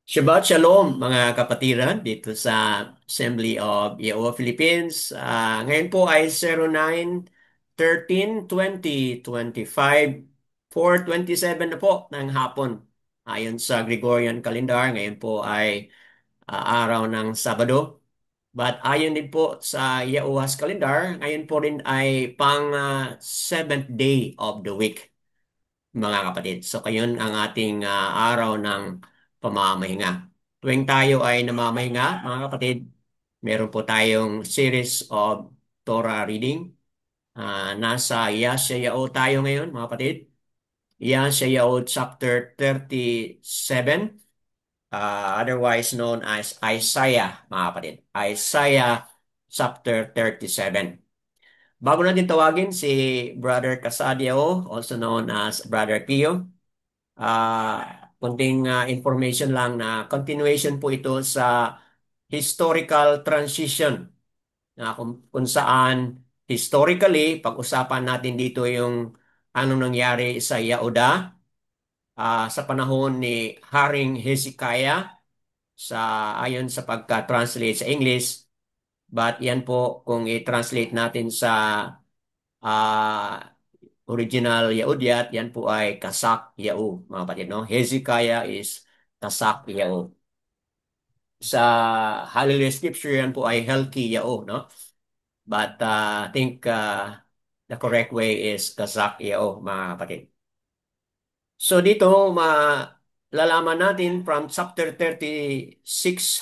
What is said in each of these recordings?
Shabbat Shalom mga kapatiran dito sa Assembly of Yehova Philippines. Ngayon po ay 09/13/2025, 4:27 na po ng hapon. Ayon sa Gregorian calendar, ngayon po ay araw ng Sabado. But ayon din po sa Yehovah's calendar, ngayon po rin ay pang seventh day of the week mga kapatid. So, kayon ang ating araw ng pamamahinga. Tuwing tayo ay namamahinga, mga kapatid, meron po tayong series of Torah reading. Nasa Yeshayahu tayo ngayon, mga kapatid. Yeshayahu chapter 37, otherwise known as Isaiah, mga kapatid. Isaiah chapter 37. Bago natin tawagin si Brother Casadio, also known as Brother Pio, konting information lang na continuation po ito sa historical transition na kung saan historically pag-usapan natin dito yung anong nangyari sa Yehuda sa panahon ni Haring Hezekiah sa ayon sa pagka-translate sa English, but yan po kung i-translate natin sa original Yehudyat, yan po ay Kasak Yahu, mga kapatid, no? Hezekiah is Kasak Yahu. Sa Hallelujah Scripture, yan po ay Helki Yahu, no? But I think the correct way is Kasak Yahu, mga kapatid. So dito, malalaman natin from chapter 36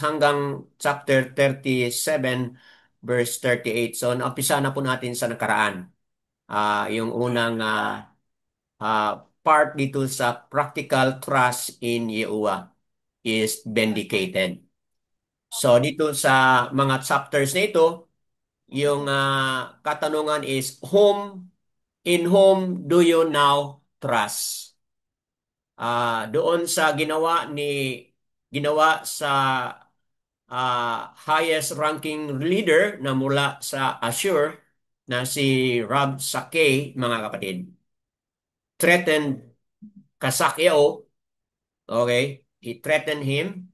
hanggang chapter 37, verse 38. So, naumpisa na po natin sa nakaraan. Yung unang uh, part dito sa practical trust in Yehovah is vindicated. So dito sa mga chapters na ito, yung katanungan is in whom do you now trust? Doon sa ginawa sa highest ranking leader na mula sa Assure na si Rabshakeh, mga kapatid. Threatened Kasakeo, okay? He threatened him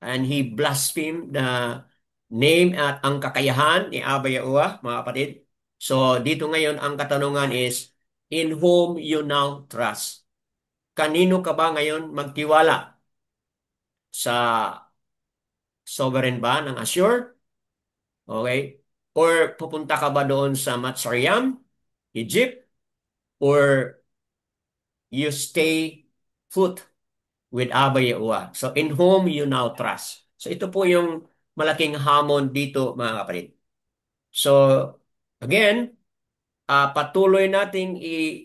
and he blasphemed the name at ang kakayahan ni Abba Yahuwah, mga kapatid. So dito ngayon ang katanungan is, in whom you now trust? Kanino ka ba ngayon magtiwala? Sa sovereign ba ng Assure? Okay? Or pupunta ka ba doon sa Matsariam, Egypt? Or you stay put with Abba Yahuwah? So in whom you now trust? So ito po yung malaking hamon dito, mga kapatid. So again, patuloy nating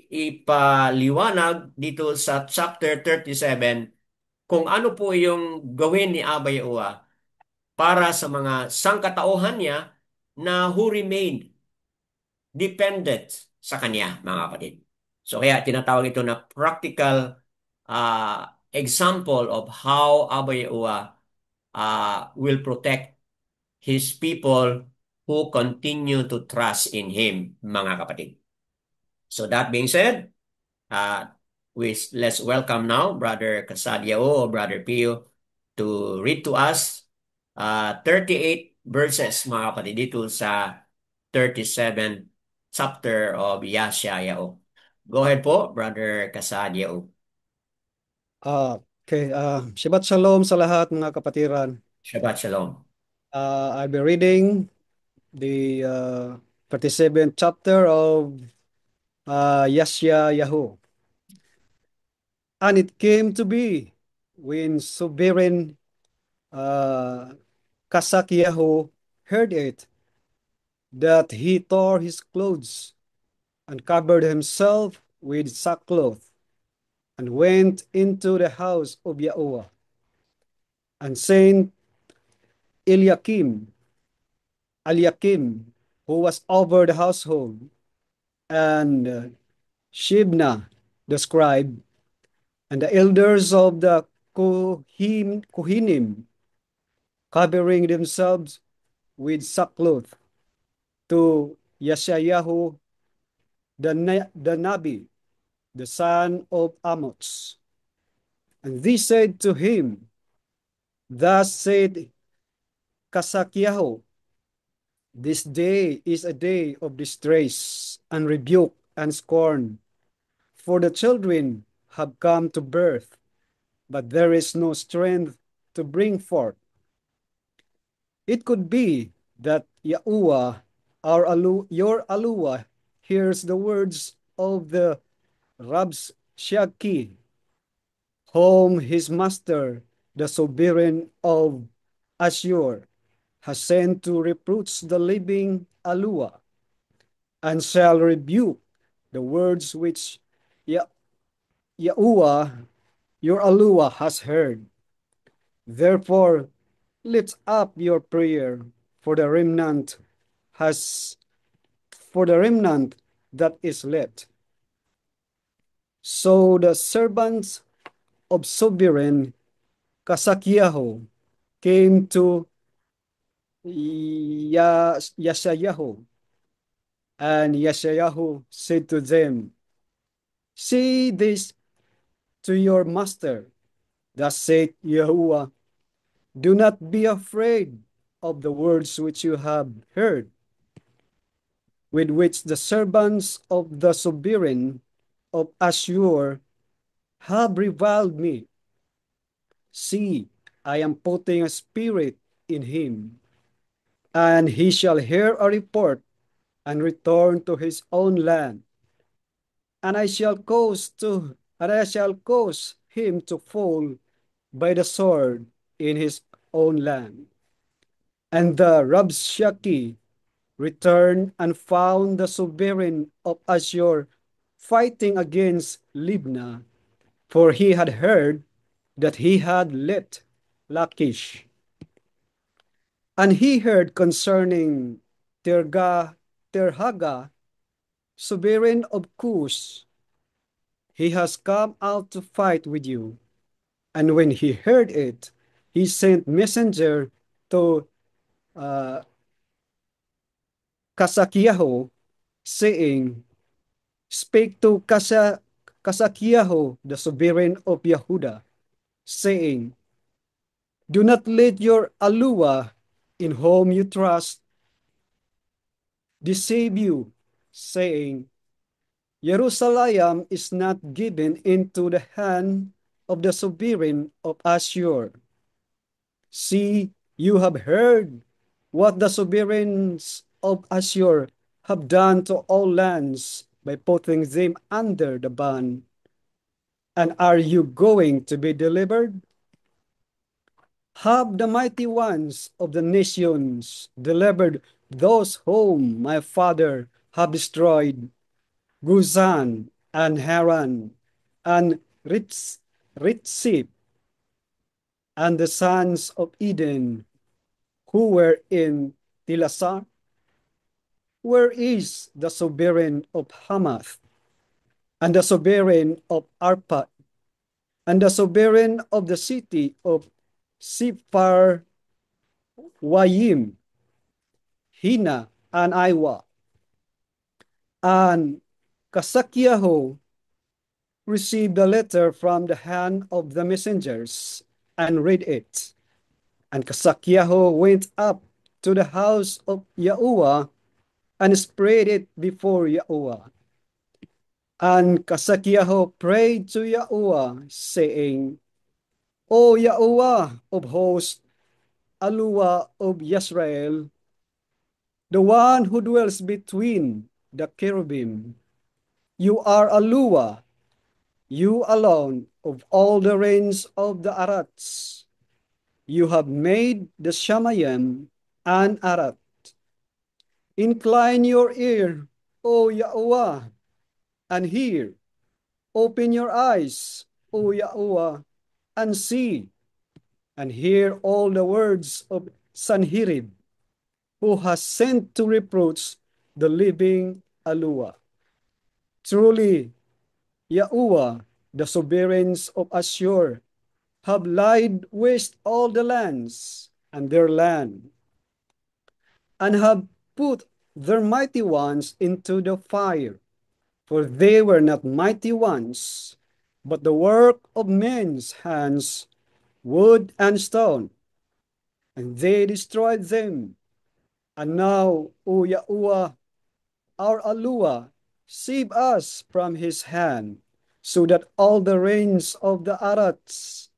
ipaliwanag dito sa chapter 37 kung ano po yung gawin ni Abba Yahuwah para sa mga sangkatauhan niya na who remained dependent sa kanya, mga kapatid. So kaya tinatawag ito na practical example of how Abba Yahuwah will protect His people who continue to trust in Him, mga kapatid. So that being said, uh, let's welcome now Brother Casadiao or Brother Pio to read to us 38 verses, mga kapatid, dito sa 37 chapter of Yeshayahu. Go ahead po, Brother Casadiao. Shabbat Shalom sa lahat mga kapatiran. Shabbat Shalom. I'll be reading the 37th chapter of Yeshayahu. And it came to be when sovereign uh, Kasakyahu heard it, that he tore his clothes and covered himself with sackcloth, and went into the house of Yahuwah, and sent Eliakim, Eliakim, who was over the household, and Shebna, the scribe, and the elders of the Kohinim, covering themselves with sackcloth, to Yeshayahu the Nabi, the son of Amos. And they said to him, Thus said Kasakyahu, this day is a day of distress and rebuke and scorn, for the children have come to birth, but there is no strength to bring forth. It could be that Yahuwah, your Aluwa, hears the words of the Rabshakeh, whom his master, the sovereign of Ashur, has sent to reproach the living Aluwa, and shall rebuke the words which Yahuwah, your Aluwa, has heard. Therefore, lift up your prayer for the remnant has for the remnant that is left. So the servants of sovereign Kasakyahu came to Yeshayahu, and Yeshayahu said to them, say this to your master, thus saith Yahuwah, do not be afraid of the words which you have heard, with which the servants of the sovereign of Ashur have reviled me. See, I am putting a spirit in him, and he shall hear a report and return to his own land. And I shall cause him to fall by the sword in his own land. And the Rabshakeh returned and found the sovereign of Ashur fighting against Libnah, for he had heard that he had left Lachish. And he heard concerning Terhaga, sovereign of Cush, he has come out to fight with you. And when he heard it, he sent messenger to uh, Kasakyahu, saying, speak to Kasakyahu, the sovereign of Yehuda, saying, do not let your Aluwa, in whom you trust, deceive you, saying, Jerusalem is not given into the hand of the sovereign of Ashur. See, you have heard what the sovereigns of Ashur have done to all lands by putting them under the ban. And are you going to be delivered? Have the mighty ones of the nations delivered those whom my father have destroyed, Guzan and Haran and Ritzip and the sons of Eden who were in Tilasar? Where is the sovereign of Hamath and the sovereign of Arpad and the sovereign of the city of Sipar Wayim, Hina and Iwa? And Kasakyahu received the letter from the hand of the messengers and read it. And Kasakyahu went up to the house of Yahuwah and spread it before Yahuwah. And Kasakyahu prayed to Yahuwah, saying, O Yahuwah of hosts, Aluwa of Yisrael, the one who dwells between the cherubim, you are Aluwa, you alone of all the reigns of the Arats. You have made the Shamayim and Arat. Incline your ear, O Yahuwah, and hear. Open your eyes, O Yahuwah, and see, and hear all the words of Sanherib, who has sent to reproach the living Aluwa. Truly, Yahuwah, the sovereigns of Ashur, have laid waste all the lands and their land, and have put their mighty ones into the fire. For they were not mighty ones, but the work of men's hands, wood and stone. and they destroyed them. And now, O Yahuwah, our Alua, save us from his hand, so that all the reigns of the Arats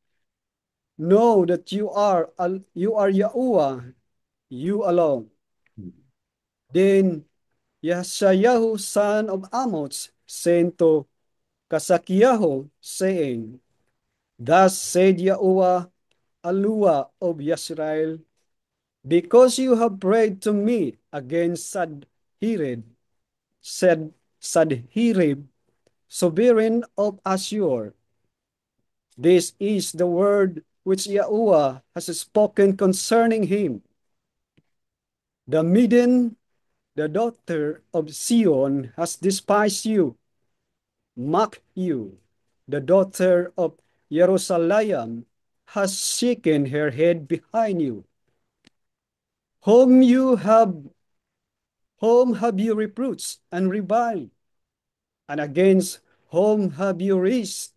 know that you are Yahuwah, you alone. Then Yeshayahu son of Amos sent to Kasakiyahu, saying, Thus said Yahuwah, Alua of Yisrael, because you have prayed to me against said Sadhirib, sovereign of Ashur. This is the word which Yahuwah has spoken concerning him. The maiden, the daughter of Sion, has despised you, mocked you. The daughter of Jerusalem has shaken her head behind you. Whom you have, whom have you reproached and reviled? And against whom have you raised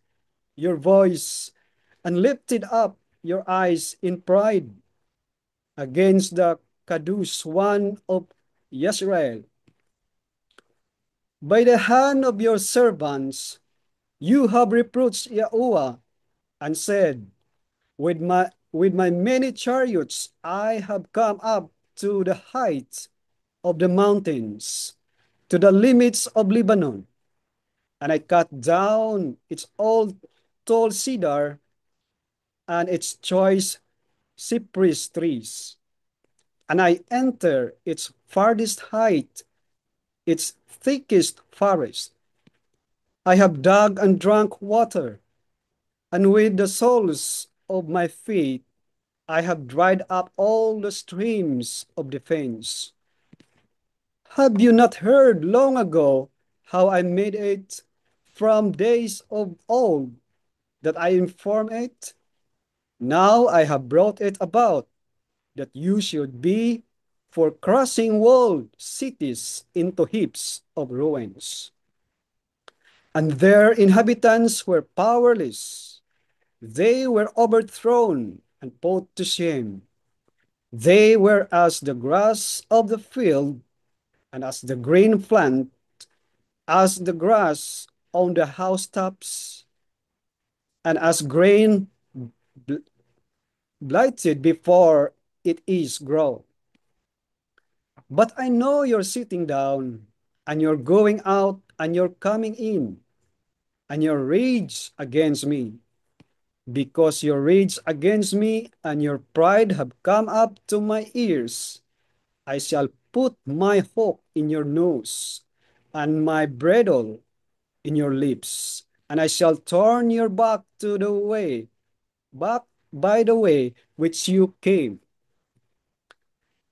your voice and lifted up your eyes in pride? Against the Kadosh one of Israel. By the hand of your servants, you have reproached Yahuwah and said, with my many chariots I have come up to the heights of the mountains, to the limits of Lebanon, and I cut down its old tall cedar and its choice cypress trees, and I enter its farthest height, its thickest forest. I have dug and drunk water, and with the soles of my feet I have dried up all the streams of defense. Have you not heard long ago how I made it from days of old that I inform it? Now I have brought it about that you should be for crushing walled cities into heaps of ruins. And their inhabitants were powerless. They were overthrown and put to shame. They were as the grass of the field and as the green plant, as the grass on the housetops, and as grain blighted before it is grown. But I know you're sitting down, and you're going out, and you're coming in, and your rage against me, because your rage against me and your pride have come up to my ears. I shall put my hook in your nose, and my bridle in your lips, and I shall turn your back by the way which you came.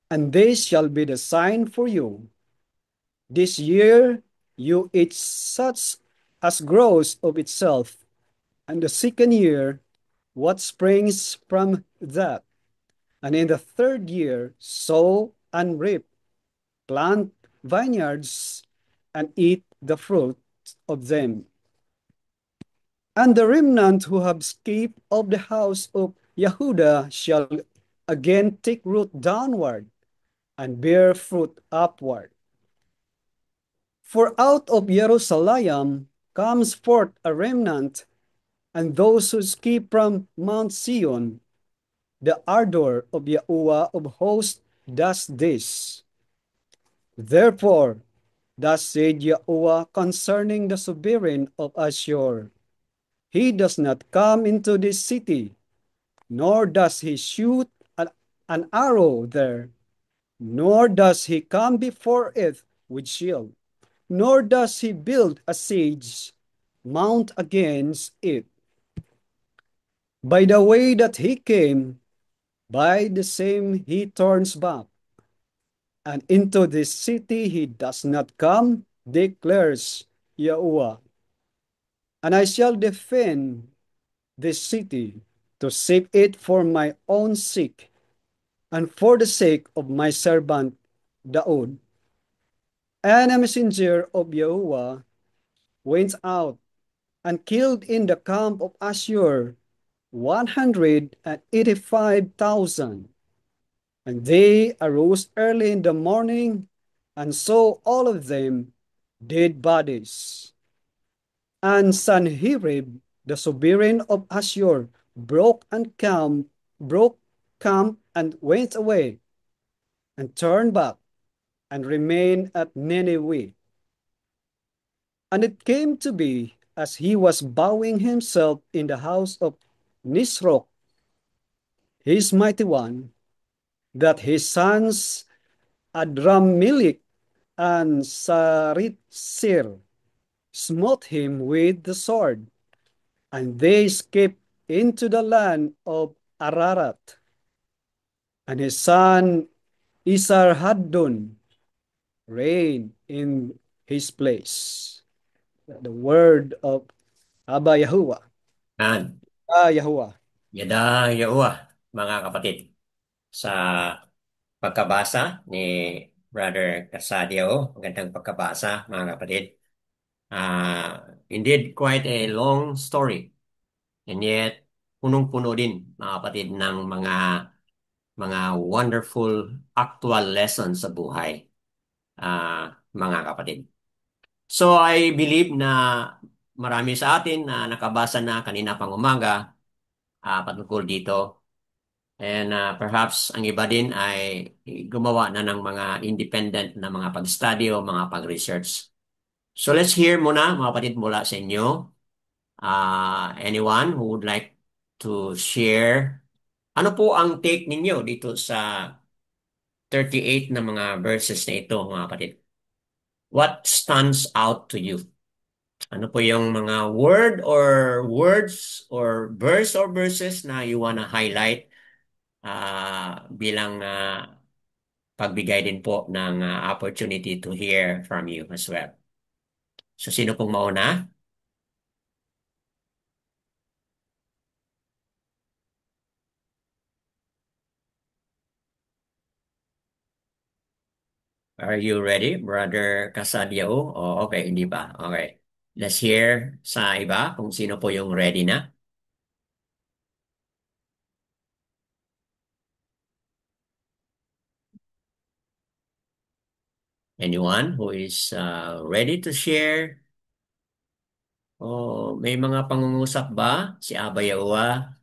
And this shall be the sign for you. This year you eat such as grows of itself, and the second year what springs from that. And in the third year sow and reap, plant vineyards, and eat the fruit of them. And the remnant who have escaped of the house of Yehuda shall again take root downward and bear fruit upward. For out of Jerusalem comes forth a remnant, and those who escape from Mount Zion, the ardor of Yahuwah of hosts does this. Therefore, thus said Yahuwah concerning the sovereign of Ashur, he does not come into this city, nor does he shoot an arrow there, nor does he come before it with shield, nor does he build a siege mount against it. By the way that he came, by the same he turns back, and into this city he does not come, declares Yahuwah. And I shall defend this city to save it for my own sake, and for the sake of my servant Daud. And a messenger of Yahuwah went out and killed in the camp of Ashur 185,000. And they arose early in the morning and saw all of them dead bodies. And Sanherib, the sovereign of Ashur, broke camp and went away and turned back and remained at Nineveh. And it came to be as he was bowing himself in the house of Nisroch, his mighty one, that his sons Adrammelech and Saritsir smote him with the sword, and they escaped into the land of Ararat. And his son Esarhaddon reigned in his place. The word of Abba Yahuwah. Yan. Ah, Yahuwah. Yada, Yahuwah, mga kapatid. Sa pagkabasa ni Brother Casadio, magandang pagkabasa, mga kapatid. Indeed, quite a long story. And yet, punong-puno din, mga kapatid, ng mga wonderful actual lessons sa buhay, mga kapatid. So, I believe na marami sa atin na nakabasa na kanina pang umaga patungkol dito. And perhaps ang iba din ay gumawa na ng mga independent na mga pag-study o mga pag-research. So let's hear muna mga kapatid mula sa inyo. Anyone who would like to share, ano po ang take ninyo dito sa 38 na mga verses na ito mga kapatid? What stands out to you? Ano po yung mga word or words or verse or verses na you wanna highlight bilang pagbigay din po ng opportunity to hear from you as well. So, sino pong mauna? Are you ready, Brother Casadiao? Oh, okay, hindi pa. Okay. Let's hear sa iba kung sino po yung ready na. Anyone who is ready to share? Oh, may mga pangungusap ba si Abayawa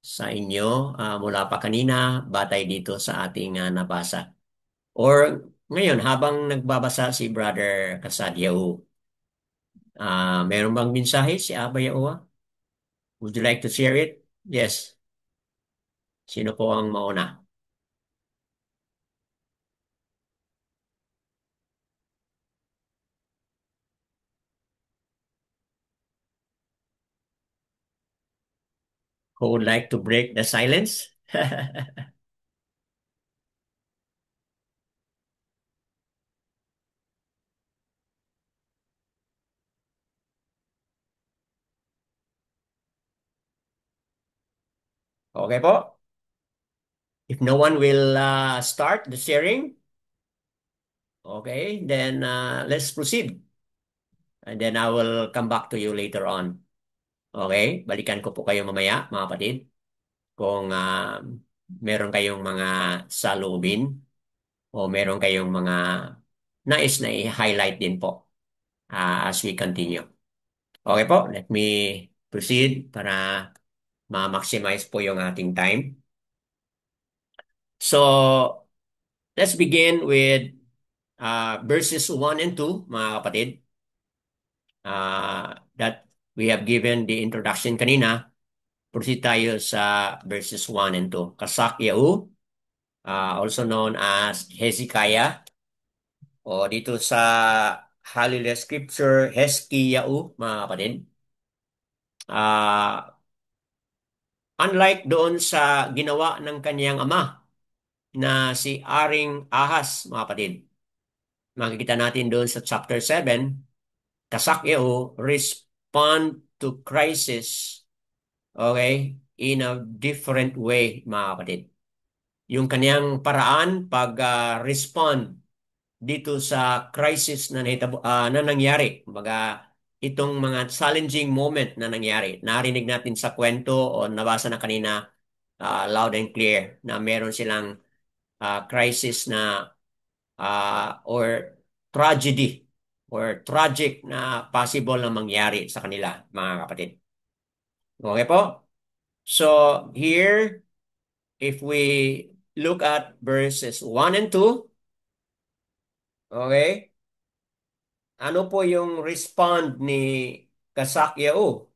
sa inyo mula pa kanina batay dito sa ating nabasa? Or ngayon, habang nagbabasa si Brother Casadiao, meron bang mensahe si Abay Owa? Would you like to share it? Yes. Sino po ang mauna? Who would like to break the silence? Okay po. If no one will start the sharing, okay, then let's proceed. And then I will come back to you later on. Okay? Balikan ko po kayo mamaya, mga kapatid. Kung meron kayong mga salubin o meron kayong mga nais na i-highlight din po as we continue. Okay po, let me proceed para ma-maximize po yung ating time. So, let's begin with verses 1 and 2, mga kapatid. That we have given the introduction kanina. Proceed tayo sa verses 1 and 2. Kasakyahu, also known as Hezekiah, o dito sa Hallelujah Scripture, Heskiyahu, mga kapatid. Unlike doon sa ginawa ng kanyang ama na si Aring Ahas, mga kapatid. Makikita natin doon sa chapter 7, Kasakyahu respond to crisis, okay, in a different way, mga kapatid. Yung kanyang paraan pag-respond dito sa crisis na nangyari. Kumbaga, itong mga challenging moment na nangyari. Narinig natin sa kwento o nabasa na kanina loud and clear na meron silang crisis na or tragedy or tragic na possible na mangyari sa kanila, mga kapatid. Okay po? So, here, if we look at verses 1 and 2, okay, ano po yung respond ni Kasakyao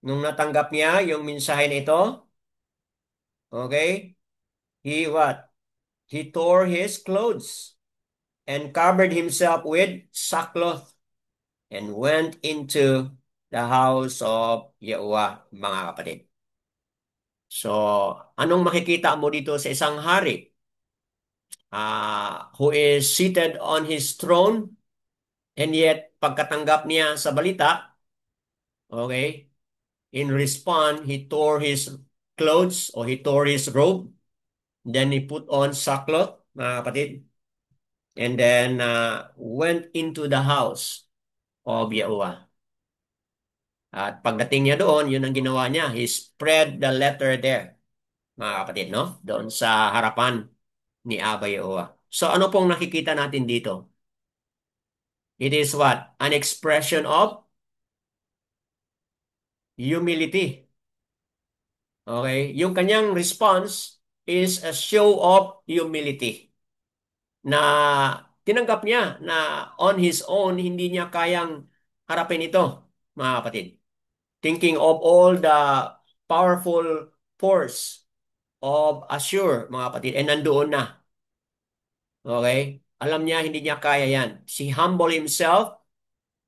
nung natanggap niya yung mensahe nito? Okay, he what? He tore his clothes and covered himself with sackcloth and went into the house of Yahuwah, mga kapatid. So, anong makikita mo dito sa isang hari who is seated on his throne and yet pagkatanggap niya sa balita, okay, in response, he tore his clothes or he tore his robe, then he put on sackcloth, mga kapatid, and then went into the house of Yahuwah. At pagdating niya doon, yun ang ginawa niya. He spread the letter there, mga kapatid, no? Doon sa harapan ni Abba Yahuwah. So ano pong nakikita natin dito? It is what? An expression of humility. Okay? Yung kanyang response is a show of humility na tinanggap niya na on his own, hindi niya kayang harapin ito, mga kapatid. Thinking of all the powerful force of Assure, mga kapatid, and nandoon na. Okay? Alam niya, hindi niya kaya yan. He humble himself,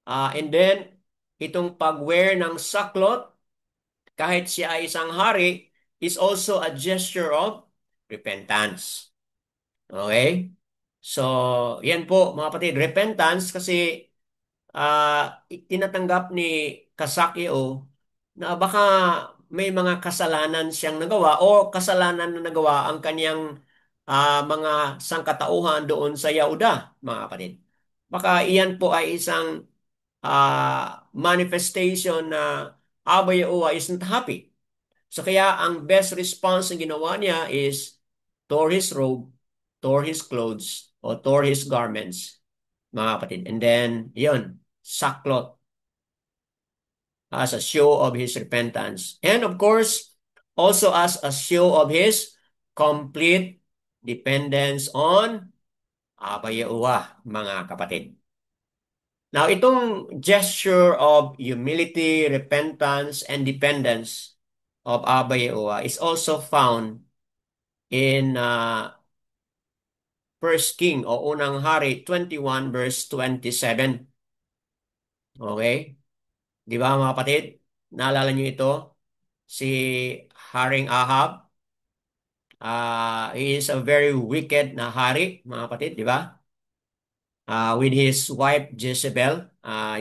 and then, itong pag-wear ng saklot, kahit siya ay isang hari, is also a gesture of repentance. Okay? So, yan po, mga kapatid, repentance kasi tinatanggap ni Kasakio na baka may mga kasalanan siyang nagawa o kasalanan na nagawa ang kanyang mga sangkatauhan doon sa Yahuda, mga kapatid. Baka iyan po ay isang manifestation na Abba Yahuwah isn't happy. So kaya ang best response na ginawa niya is tore his robe, tore his clothes, o tore his garments, mga kapatid. And then, yun, sackcloth as a show of his repentance. And of course, also as a show of his complete dependence on Abba Yahuwah, mga kapatid. Now, itong gesture of humility, repentance, and dependence of Abba Yahuwah is also found in First King o Unang Hari 21 verse 27. Okay? Di ba mga kapatid? Naalala niyo ito? Si Haring Ahab, he is a very wicked na hari, mga kapatid, di ba? With his wife Jezebel.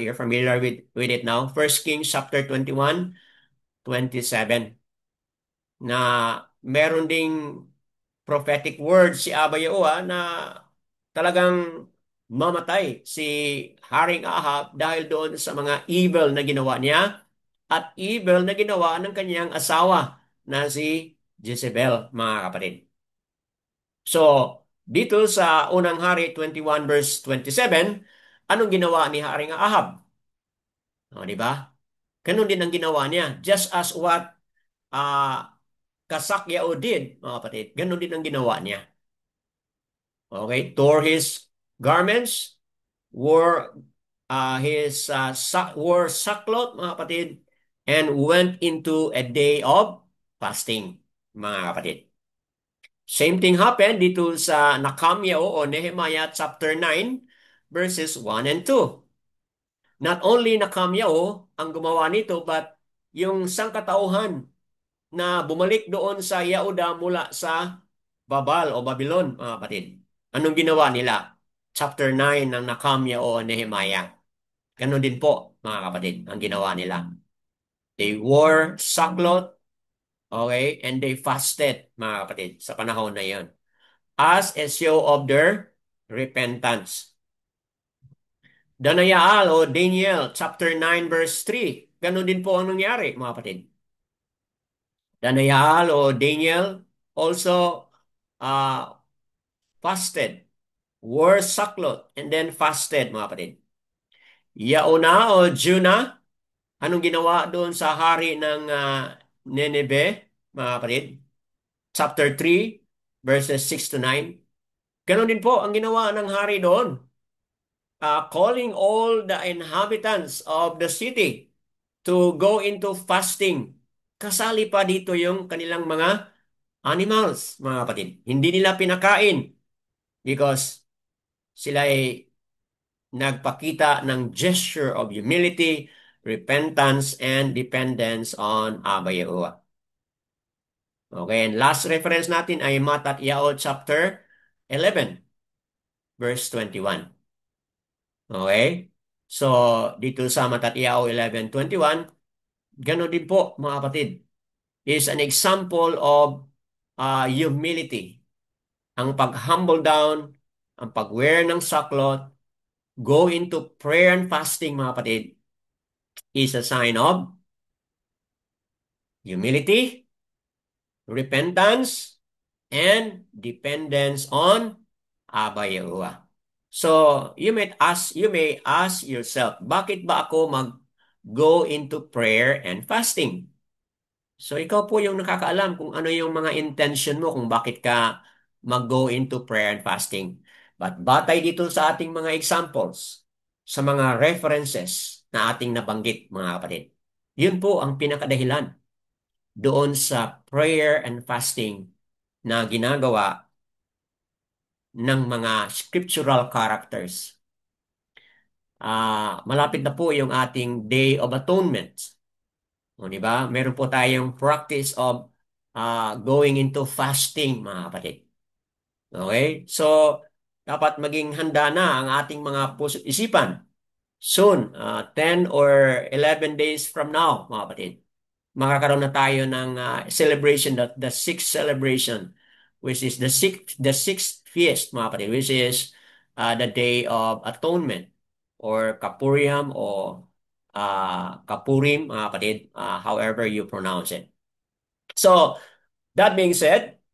You're familiar with it now. First Kings chapter 21:27. Na meron ding prophetic word si Abba Yahuwah na talagang mamatay si Haring Ahab dahil doon sa mga evil na ginawa niya at evil na ginawa ng kanyang asawa na si Jezebel, mga kapatid. So, dito sa Unang Hari 21 verse 27, anong ginawa ni Haring Ahab? O, di ba? Ganun din ang ginawa niya. Just as what Kasakyao did, mga kapatid. Ganun din ang ginawa niya. Okay? Tore his garments, wore wore sackcloth, mga kapatid, and went into a day of fasting, mga kapatid. Same thing happened dito sa Nakamya o Nehemiah chapter 9 verses 1 and 2. Not only Nakamya ang gumawa nito but yung sangkatauhan na bumalik doon sa Yahuda mula sa Babal o Babylon, mga kapatid. Anong ginawa nila? Chapter 9 ng Nakamya o Nehemiah. Ganon din po, mga kapatid, ang ginawa nila. They wore sackcloth, okay, and they fasted, mga kapatid, sa panahon na yon, as a show of their repentance. Daniel o Daniel, chapter 9, verse 3. Ganon din po ang nangyari, mga kapatid. Daniel o Daniel also uh, fasted, wore sackcloth, and then fasted, mga kapatid. Yauna o Juna, anong ginawa doon sa hari ng Nineveh, mga kapatid? Chapter 3, verses 6 to 9. Ganon din po ang ginawa ng hari doon, calling all the inhabitants of the city to go into fasting. Kasali pa dito yung kanilang mga animals, mga kapatid. Hindi nila pinakain because sila ay nagpakita ng gesture of humility, repentance, and dependence on Abba Yahuwah. Okay, and last reference natin ay Matthayo chapter 11, verse 21. Okay? So, dito sa Matthayo 11:21, gano'n din po, mga kapatid, is an example of humility. Ang pag-humble down, ang pag-wear ng sackcloth, go into prayer and fasting, mga kapatid, is a sign of humility, repentance, and dependence on Abba Yahuwah. So, you may ask yourself, bakit ba ako mag-go into prayer and fasting? So, ikaw po yung nakakaalam kung ano yung mga intention mo kung bakit ka mag-go into prayer and fasting. But batay dito sa ating mga examples, sa mga references na ating nabanggit, mga kapatid, yun po ang pinakadahilan doon sa prayer and fasting na ginagawa ng mga scriptural characters. Malapit na po yung ating Day of Atonement. O, di ba? Meron po tayong practice of going into fasting, mga kapatid. Okay? So, dapat maging handa na ang ating mga puso't isipan. Soon, 10 or 11 days from now, mga kapatid, makakaroon na tayo ng celebration, the sixth celebration, which is the sixth feast, mga kapatid, which is the Day of Atonement or Kapuriam o Kapurim, mga kapatid, however you pronounce it. So, that being said,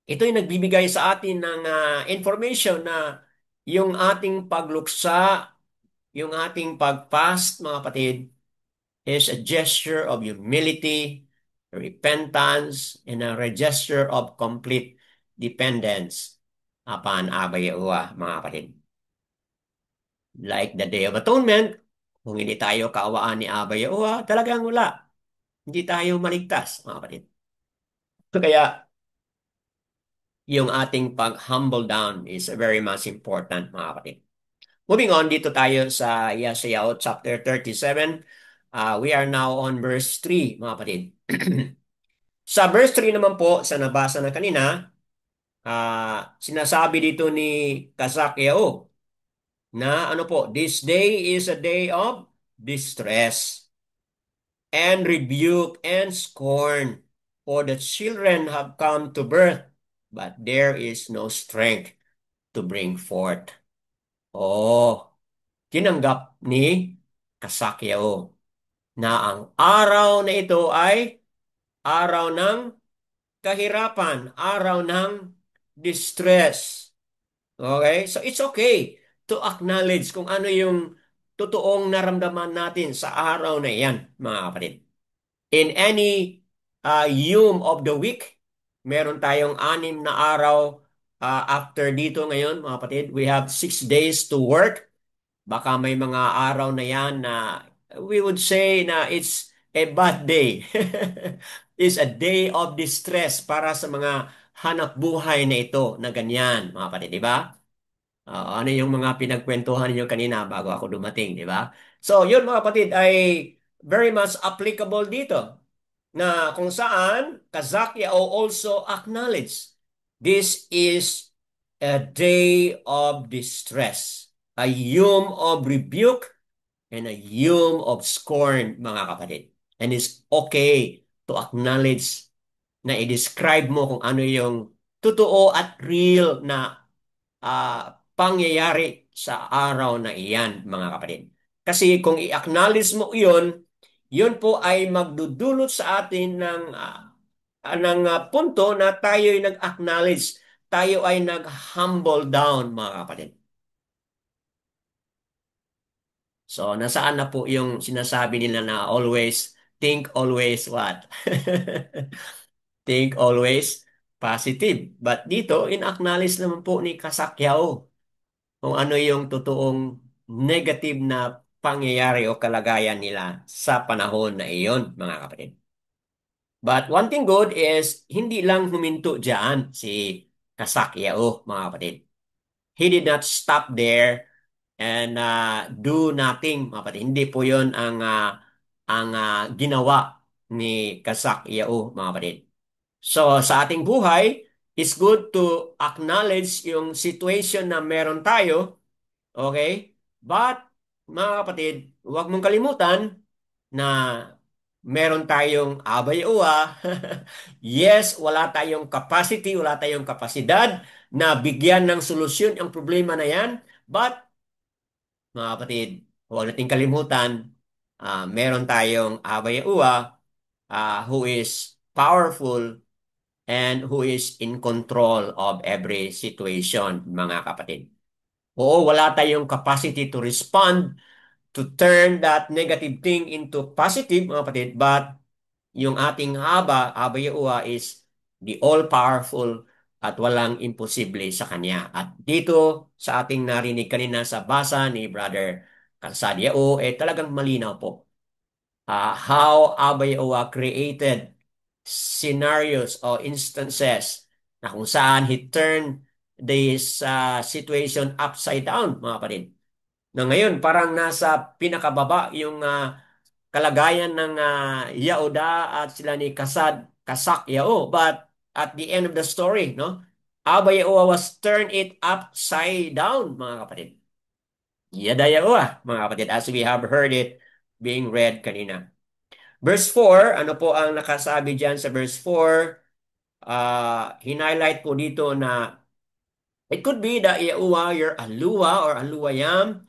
ito yung nagbibigay sa atin ng information na yung ating pagluksa, yung ating pag-fast, mga kapatid, is a gesture of humility, repentance, and a gesture of complete dependence upon Abba Yahuwah, mga kapatid. Like the Day of Atonement, kung hindi tayo kaawaan ni Abba Yahuwah, talagang wala. Hindi tayo maligtas, mga kapatid. So kaya, yung ating pag-humble down is very much important, mga kapatid. Moving on, dito tayo sa Yesaya chapter 37. We are now on verse 3, mga kapatid. Sa verse 3 naman po, sa nabasa na kanina, sinasabi dito ni Kazakyahu na ano po, this day is a day of distress and rebuke and scorn, for the children have come to birth, but there is no strength to bring forth. Oh, tinanggap ni Kazakyahu na ang araw na ito ay araw ng kahirapan, araw ng distress. Okay? So it's okay to acknowledge kung ano yung totoong naramdaman natin sa araw na iyan, mga kapatid. In any yom of the week, meron tayong 6 na araw after dito ngayon, mga kapatid. We have 6 days to work. Baka may mga araw na yan na we would say na it's a bad day. It's a day of distress para sa mga hanap buhay na ito na ganyan, mga kapatid, di ba? Ano yung mga pinagkwentuhan niyo kanina bago ako dumating, di ba? So, yun mga kapatid ay very much applicable dito na kung saan Kazakya also acknowledge this is a day of distress, a yom of rebuke, and a yom of scorn, mga kapatid. And it's okay to acknowledge na i-describe mo kung ano yung totoo at real na pangyayari sa araw na iyan, mga kapatid. Kasi kung i-acknowledge mo yun, yun po ay magdudulot sa atin ng punto na tayo ay nag-acknowledge, tayo ay nag-humble down, mga kapatid. So, nasaan na po yung sinasabi nila na always, think always what? Think always positive. But dito, in-acknowledge naman po ni Kasakyaw kung ano yung totoong negative na pangyayari o kalagayan nila sa panahon na iyon, mga kapatid. But one thing good is, hindi lang huminto dyan si Kasakyaw, mga kapatid. He did not stop there and do nothing, mga kapatid. Hindi po yun ang ginawa ni Kasakyaw, mga kapatid. So, sa ating buhay, it's good to acknowledge yung situation na meron tayo. Okay? But, mga kapatid, huwag mong kalimutan na meron tayong abay-uwa. Yes, wala tayong capacity, wala tayong kapasidad na bigyan ng solusyon ang problema na yan. But, mga kapatid, huwag nating kalimutan, meron tayong abay-uwa who is powerful and who is in control of every situation, mga kapatid. Oo, wala tayong capacity to respond, to turn that negative thing into positive, mga kapatid, but yung ating Haba is the all-powerful at walang imposible sa Kanya. At dito sa ating narinig kanina sa basa ni Brother Cansadiao, talagang malinaw po. How Abayawa created scenarios or instances na kung saan he turned this situation upside down, mga kapatid. Na ngayon, parang nasa pinakababa yung kalagayan ng Yaoda at sila ni Kasak Yao. But at the end of the story, no? Aba Yaowa was turned it upside down, mga kapatid. Yada Yaowa, mga kapatid, as we have heard it being read kanina. Verse 4, ano po ang nakasabi dyan sa verse 4? Hinighlight po dito na it could be that Yaowa, your Alua or Aluayam,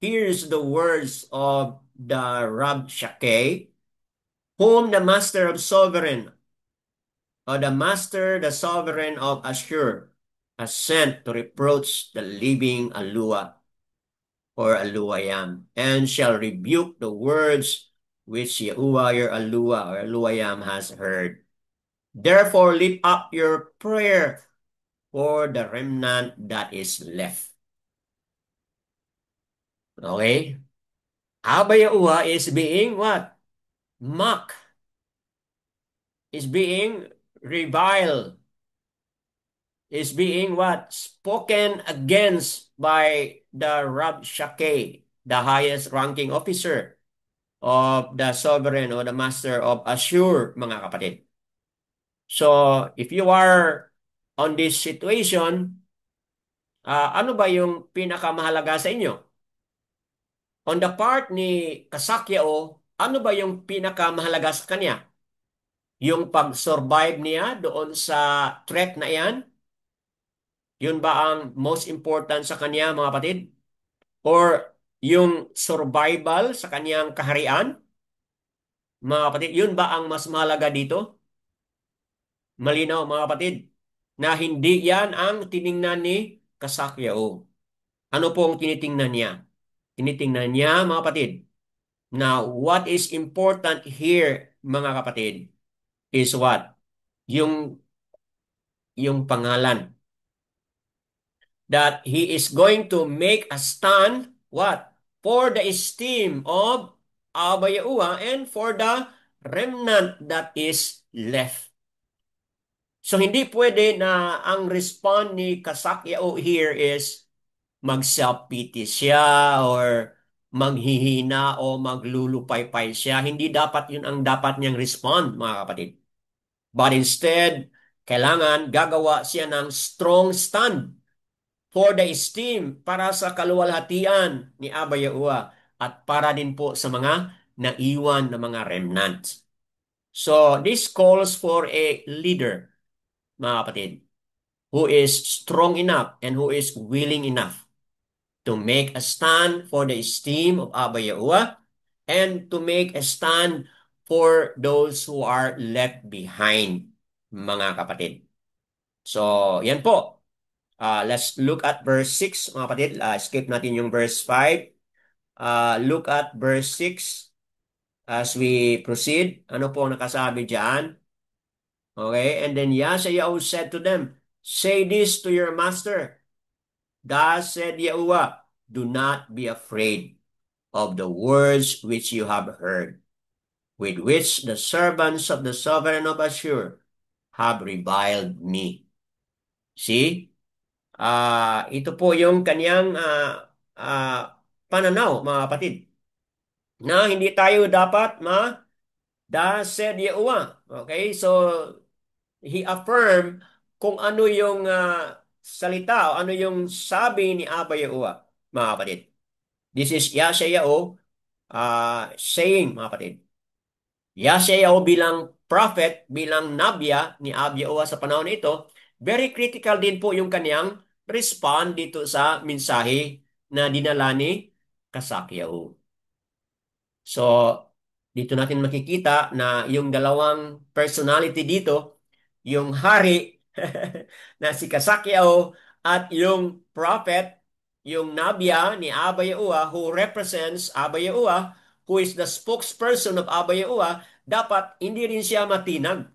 hears the words of the Rab Shakeh, whom the master of sovereign, or the master, the sovereign of Ashur, has sent to reproach the living Alua or Aluayam, and shall rebuke the words which Yahuwah your Alua or Aluayam has heard. Therefore lift up your prayer for the remnant that is left. Okay? Abba Yahuwah is being what? Mocked, is being reviled, is being what? Spoken against by the Rab Shakeh, the highest ranking officer of the sovereign or the master of Ashur, mga kapatid. So, if you are on this situation, ano ba yung pinakamahalaga sa inyo? On the part ni Kasakyao, ano ba yung pinakamahalaga sa kanya? Yung pag-survive niya doon sa threat na yan? Yun ba ang most important sa kanya, mga kapatid? Or yung survival sa kanyang kaharian? Mga kapatid, yun ba ang mas mahalaga dito? Malinaw, mga kapatid, na hindi yan ang tiningnan ni Kasakyao. Ano po ang tinitingnan niya? Tinitingnan niya, mga kapatid, na what is important here, mga kapatid, is what? Yung, yung pangalan. That he is going to make a stand, what? For the esteem of Abba Yahuwah and for the remnant that is left. So hindi pwede na ang respond ni Kasakyao here is mag-self-pity siya or maghihina o maglulupaypay siya. Hindi dapat yun ang dapat niyang respond, mga kapatid. But instead, kailangan gagawa siya ng strong stand for the esteem para sa kaluwalhatian ni Abba Yahuwah at para din po sa mga naiwan na mga remnants. So, this calls for a leader, mga kapatid, who is strong enough and who is willing enough to make a stand for the esteem of Abba Yahuwah and to make a stand for those who are left behind. mga kapatid. So, yan po. Let's look at verse 6, mga kapatid. Skip natin yung verse 5. Look at verse 6 as we proceed. Ano po ang nakasabi dyan? Okay, and then Yashayahu said to them, say this to your master. Thus said Yahuwah, do not be afraid of the words which you have heard, with which the servants of the sovereign of Ashur have reviled me. See? Ito po yung kanyang pananaw, mga kapatid, na hindi tayo dapat thus said Yahuwah. Okay, so he affirmed kung ano yung salita o ano yung sabi ni Abba Yahuwah, mga kapatid. This is Yashayahu saying, mga kapatid. Yashayahu bilang prophet, bilang nabya ni Abba Yahuwah sa panahon na ito, very critical din po yung kanyang respond dito sa mensahe na dinala ni Kasakyahu. So, dito natin makikita na yung dalawang personality dito, yung hari na si Kasakyaw at yung prophet, yung nabya ni Abba Yahuwah who represents Abba Yahuwah, who is the spokesperson of Abba Yahuwah, dapat hindi rin siya matinag.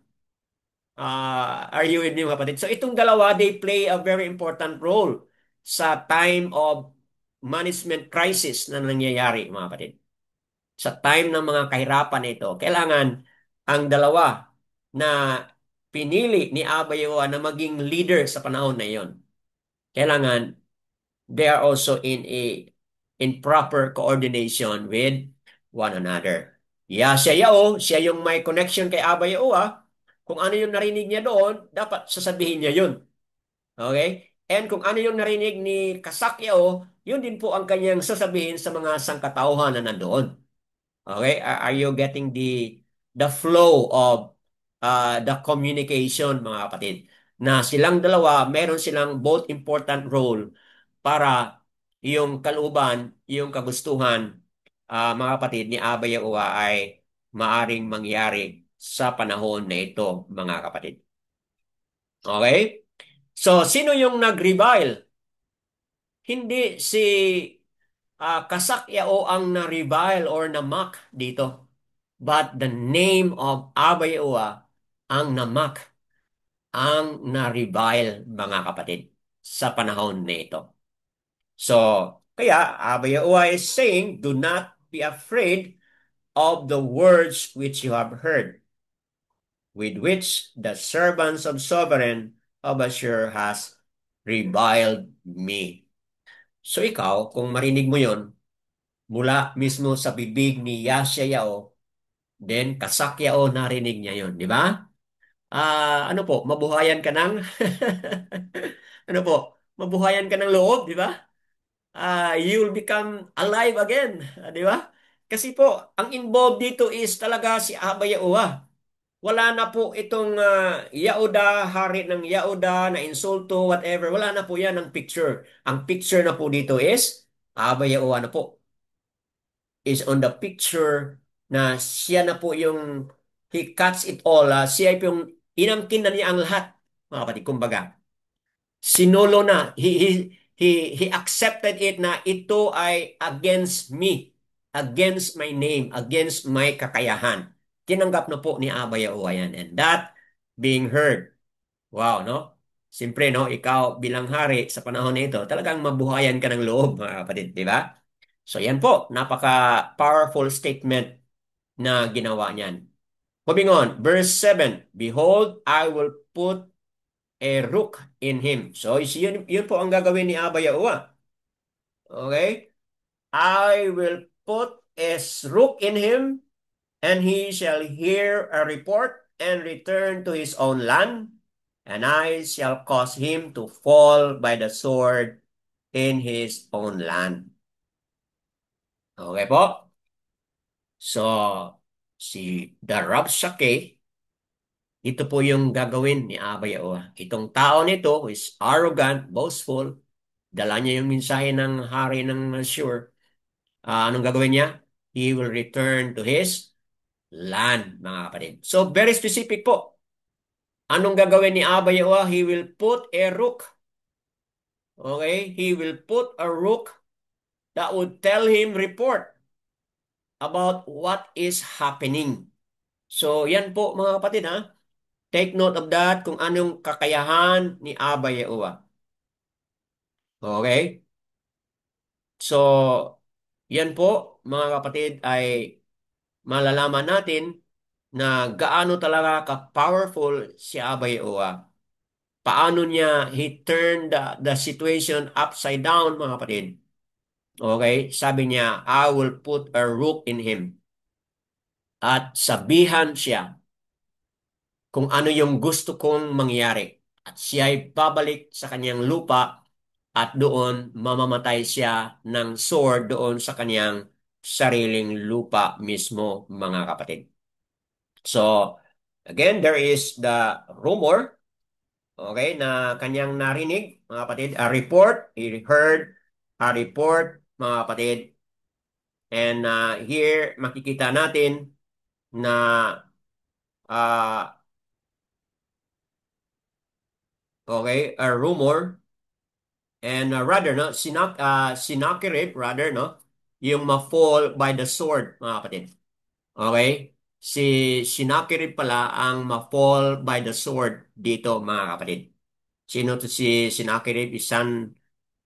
Are you with me, mga kapatid? So itong dalawa, they play a very important role sa time of management crisis na nangyayari, mga kapatid. Sa time ng mga kahirapan nito, kailangan ang dalawa na pinili ni Abayoa na maging leader sa panahon na iyon. Kailangan they are also in proper coordination with one another. Siya yung may connection kay Abayoa. Kung ano yung narinig niya doon, dapat sasabihin niya yun. Okay? And kung ano yung narinig ni Kasakyao, yun din po ang kanyang sasabihin sa mga sangkatauhan na nandoon. Okay? Are you getting the flow of the communication, mga kapatid? Na silang dalawa, meron silang both important role para yung kalooban, yung kagustuhan, mga kapatid, ni Aba Yahuwa ay maaring mangyari sa panahon na ito, mga kapatid. Okay? So, sino yung nag-revile? Hindi si Kasakyao ang na-revile or na-mock dito. But the name of Abba Yahuwah ang namak, ang na-revile, mga kapatid, sa panahon na ito. So, kaya Abba Yahuwah is saying, do not be afraid of the words which you have heard, with which the servants of sovereign of Ashur has reviled me. So ikaw, kung marinig mo yon mula mismo sa bibig ni Yashayahu, then Kasakyao narinig niya yon, di ba? Ano po, mabuhayan ka ng ano po, mabuhayan ka ng loob, di ba? You will become alive again, di ba? Kasi po, ang involved dito is talaga si Aba Yahuwah. Wala na po itong Yahuda, hari ng Yahuda, na insulto, whatever. Wala na po yan ang picture. Ang picture na po dito is Aba Yahuwah na po. Is on the picture na siya na po yung he cuts it all. Siya po yung inangkin na niya ang lahat, mga kapatid. Kumbaga, sinulo na. He accepted it na ito ay against me, against my name, against my kakayahan. Tinanggap na po ni Aba Yahuwah yan. And that being heard. Wow, no? Siyempre, no, ikaw bilang hari sa panahon na ito, talagang mabuhayan ka ng loob, mga kapatid, di ba? So yan po, napaka-powerful statement na ginawa niyan. Moving on, verse 7, behold, I will put a rook in him. So yun po ang gagawin ni Abba Yahuwah. Okay? I will put a rook in him, and he shall hear a report and return to his own land, and I shall cause him to fall by the sword in his own land. Okay po? So, si Darabshake, ito po yung gagawin ni Abba Yahuwah. Itong tao nito who is arrogant, boastful, dala niya yung mensahe ng hari ng Ashur. Anong gagawin niya? He will return to his land, mga kapatid. So, very specific po. Anong gagawin ni Abba Yahuwah? He will put a rook. Okay? He will put a rook that would tell him report about what is happening. So, yan po mga kapatid ha. Take note of that kung anong kakayahan ni Abba Yahuwah. Okay? So, yan po mga kapatid ay malalaman natin na gaano talaga ka-powerful si Abba Yahuwah. Paano niya he turned the situation upside down mga kapatid. Okay? Sabi niya, I will put a rook in him. At sabihan siya kung ano yung gusto kong mangyari. At siya ay babalik sa kanyang lupa at doon mamamatay siya ng sword doon sa kanyang sariling lupa mismo, mga kapatid. So, again, there is the rumor, okay, na kanyang narinig, mga kapatid, a report, he heard a report, mga kapatid. And here, makikita natin na uh, okay, a rumor and rather no Sennacherib rather no yung ma-fall by the sword mga kapatid. Okay? Si Sennacherib pala ang ma-fall by the sword dito mga kapatid. Sino to si Sennacherib?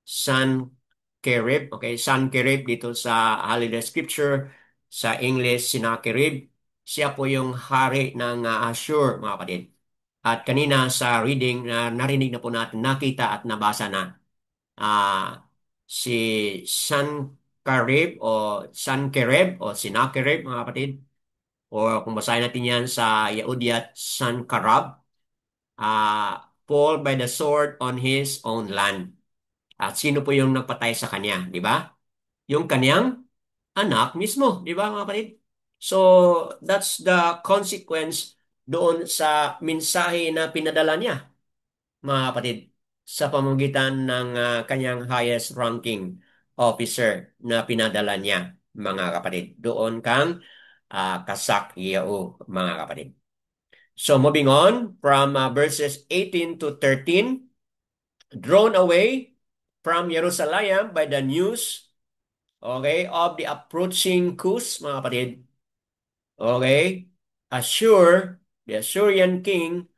Sankerib. Okay, Sankerib dito sa Holiday Scripture sa English Sennacherib. Siya po yung hari ng Ashur mga kapatid. At kanina sa reading na narinig na po natin, nakita at nabasa na si Sankerib o Sennacherib mga kapatid o kung basahin natin yan sa Yehudiat Sankarab, fall by the sword on his own land. At sino po yung nagpatay sa kanya, di ba? Yung kanyang anak mismo, di ba mga kapatid? So, that's the consequence doon sa mensahe na pinadala niya mga kapatid, sa pamamagitan ng kanyang highest ranking officer na pinadala niya, mga kapatid. Doon kang Kasak Yao, mga kapatid. So moving on from verses 18 to 13, drawn away from Jerusalem by the news, okay, of the approaching coup, mga kapatid. Okay, the Assyrian king,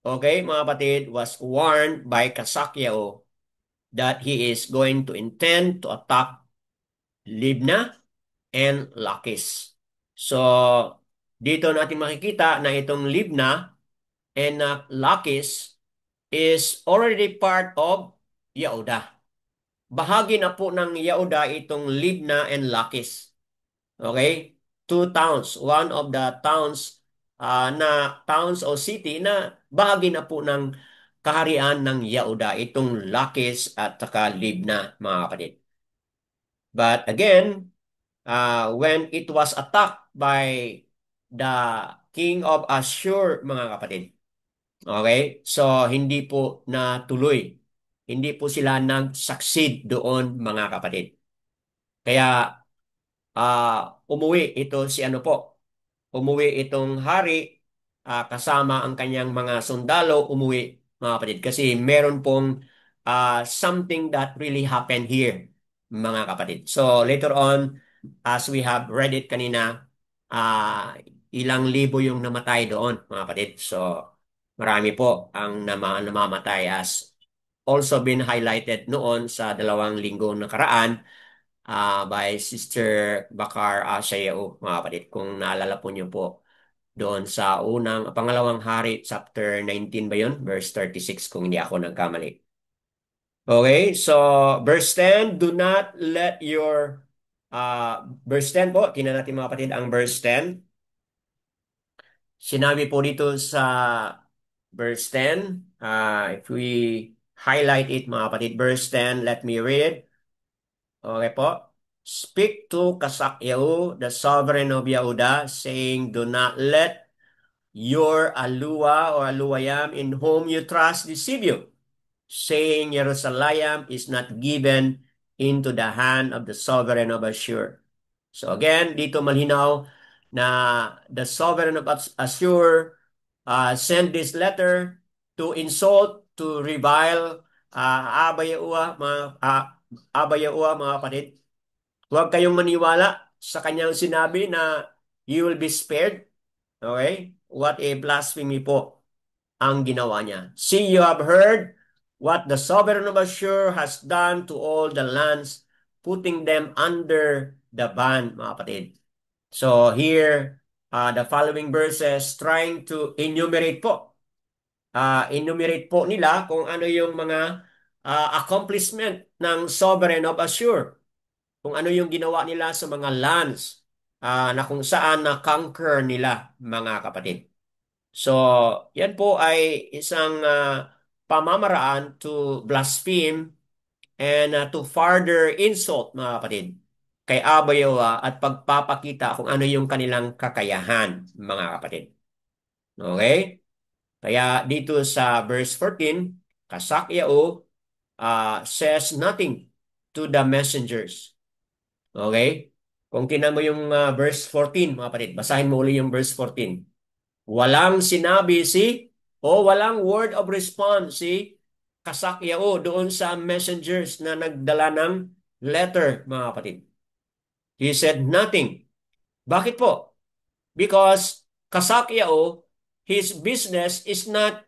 okay, mga kapatid, was warned by Kasakyao that he is going to intend to attack Libna and Lachish. So, dito natin makikita na itong Libna and Lachish is already part of Yehuda. Bahagi na po ng Yehuda itong Libna and Lachish. Okay? Two towns. One of the towns na towns o city na bahagi na po ng kaharian ng Yehuda. Itong Lachish at saka Libna, mga kapatid. But again, when it was attacked by the king of Ashur, mga kapatid. Okay? So, hindi po natuloy. Hindi po sila nag-succeed doon, mga kapatid. Kaya, umuwi ito si ano po. Umuwi itong hari, kasama ang kanyang mga sundalo, umuwi, mga kapatid. Kasi meron pong something that really happened here, mga kapatid. So, later on, as we have read it kanina, ilang libo yung namatay doon, mga kapatid. So, marami po ang namamatay as also been highlighted noon sa 2 linggo nakaraan by Sister Bakar Asayao, mga kapatid. Kung naalala po niyo po doon sa pangalawang hari, chapter 19 ba yun? Verse 36 kung hindi ako nagkamali. Okay, so verse 10, do not let your verse 10 po, tingnan natin mga kapatid ang verse 10. Sinabi po dito sa verse 10, if we highlight it mga kapatid, verse 10, let me read. Okay po. Speak to Kasakyahu, the sovereign of Yehuda, saying, do not let your Alua or Aluayam in whom you trust deceive you, saying Jerusalem is not given into the hand of the sovereign of Ashur. So again, dito malinaw na the sovereign of Ashur send this letter to insult, to revile Abba Yahuwah, Abba Yahuwah, mga kapatid. Huwag kayong maniwala sa kanyang sinabi na you will be spared. Okay? What a blasphemy po ang ginawa niya. See, you have heard what the sovereign of Ashur has done to all the lands, putting them under the ban, mga kapatid. So here, the following verses trying to enumerate po nila kung ano yung mga accomplishment ng sovereign of Assure, kung ano yung ginawa nila sa mga lands na kung saan na-conquer nila, mga kapatid. So, yan po ay isang pamamaraan to blaspheme and to further insult, mga kapatid, kay Abayawa at pagpapakita kung ano yung kanilang kakayahan, mga kapatid. Okay? Kaya dito sa verse 14, Kasakyao says nothing to the messengers. Okay? Kung tinan mo yung verse 14, mga kapatid, basahin mo uli yung verse 14. Walang sinabi walang word of response si Kasakyao doon sa messengers na nagdala ng letter, mga kapatid. He said nothing. Bakit po? Because Kasakyao, his business is not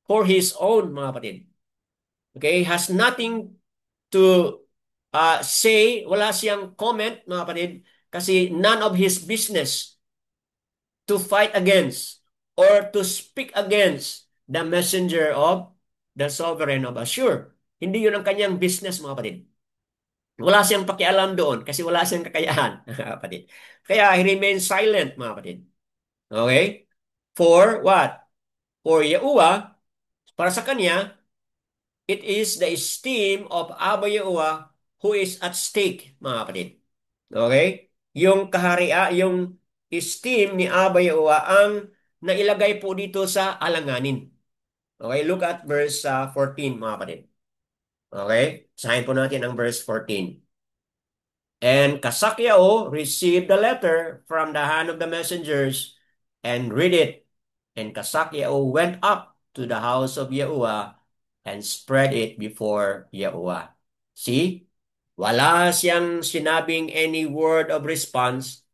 for his own, mga kapatid. Okay? Has nothing to say, wala siyang comment, mga kapatid, kasi none of his business to fight against or to speak against the messenger of the sovereign of Ashur. Hindi yun ang kanyang business, mga kapatid. Wala siyang pakialam doon kasi wala siyang kakayahan, mga kapatid. Kaya he remains silent, mga kapatid. Okay? For what? For Yahuwah, para sa kanya, it is the esteem of Abba Yahuwah who is at stake, mga kapatid. Okay? Yung yung esteem ni Abba Yahuwah ang nailagay po dito sa alanganin. Okay? Look at verse 14, mga kapatid. Okay? Sahin po natin ang verse 14. And Kasakyao received the letter from the hand of the messengers and read it. And Kasakyao went up to the house of Yahuwah and spread it before Yahuwah. See? Wala siyang sinabing any word of response.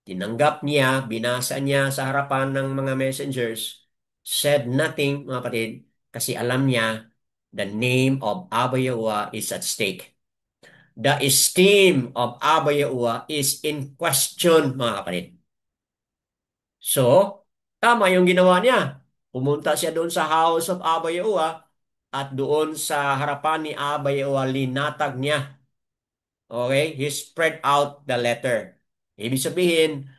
Tinanggap niya, binasa niya sa harapan ng mga messengers, said nothing, mga kapatid, kasi alam niya the name of Abba Yahuwah is at stake. The esteem of Abba Yahuwah is in question, mga kapatid. So, tama yung ginawa niya. Pumunta siya doon sa house of Abba Yahuwah at doon sa harapan ni Abba Yahuwah, linatag niya. Okay? He spread out the letter. Ibig sabihin,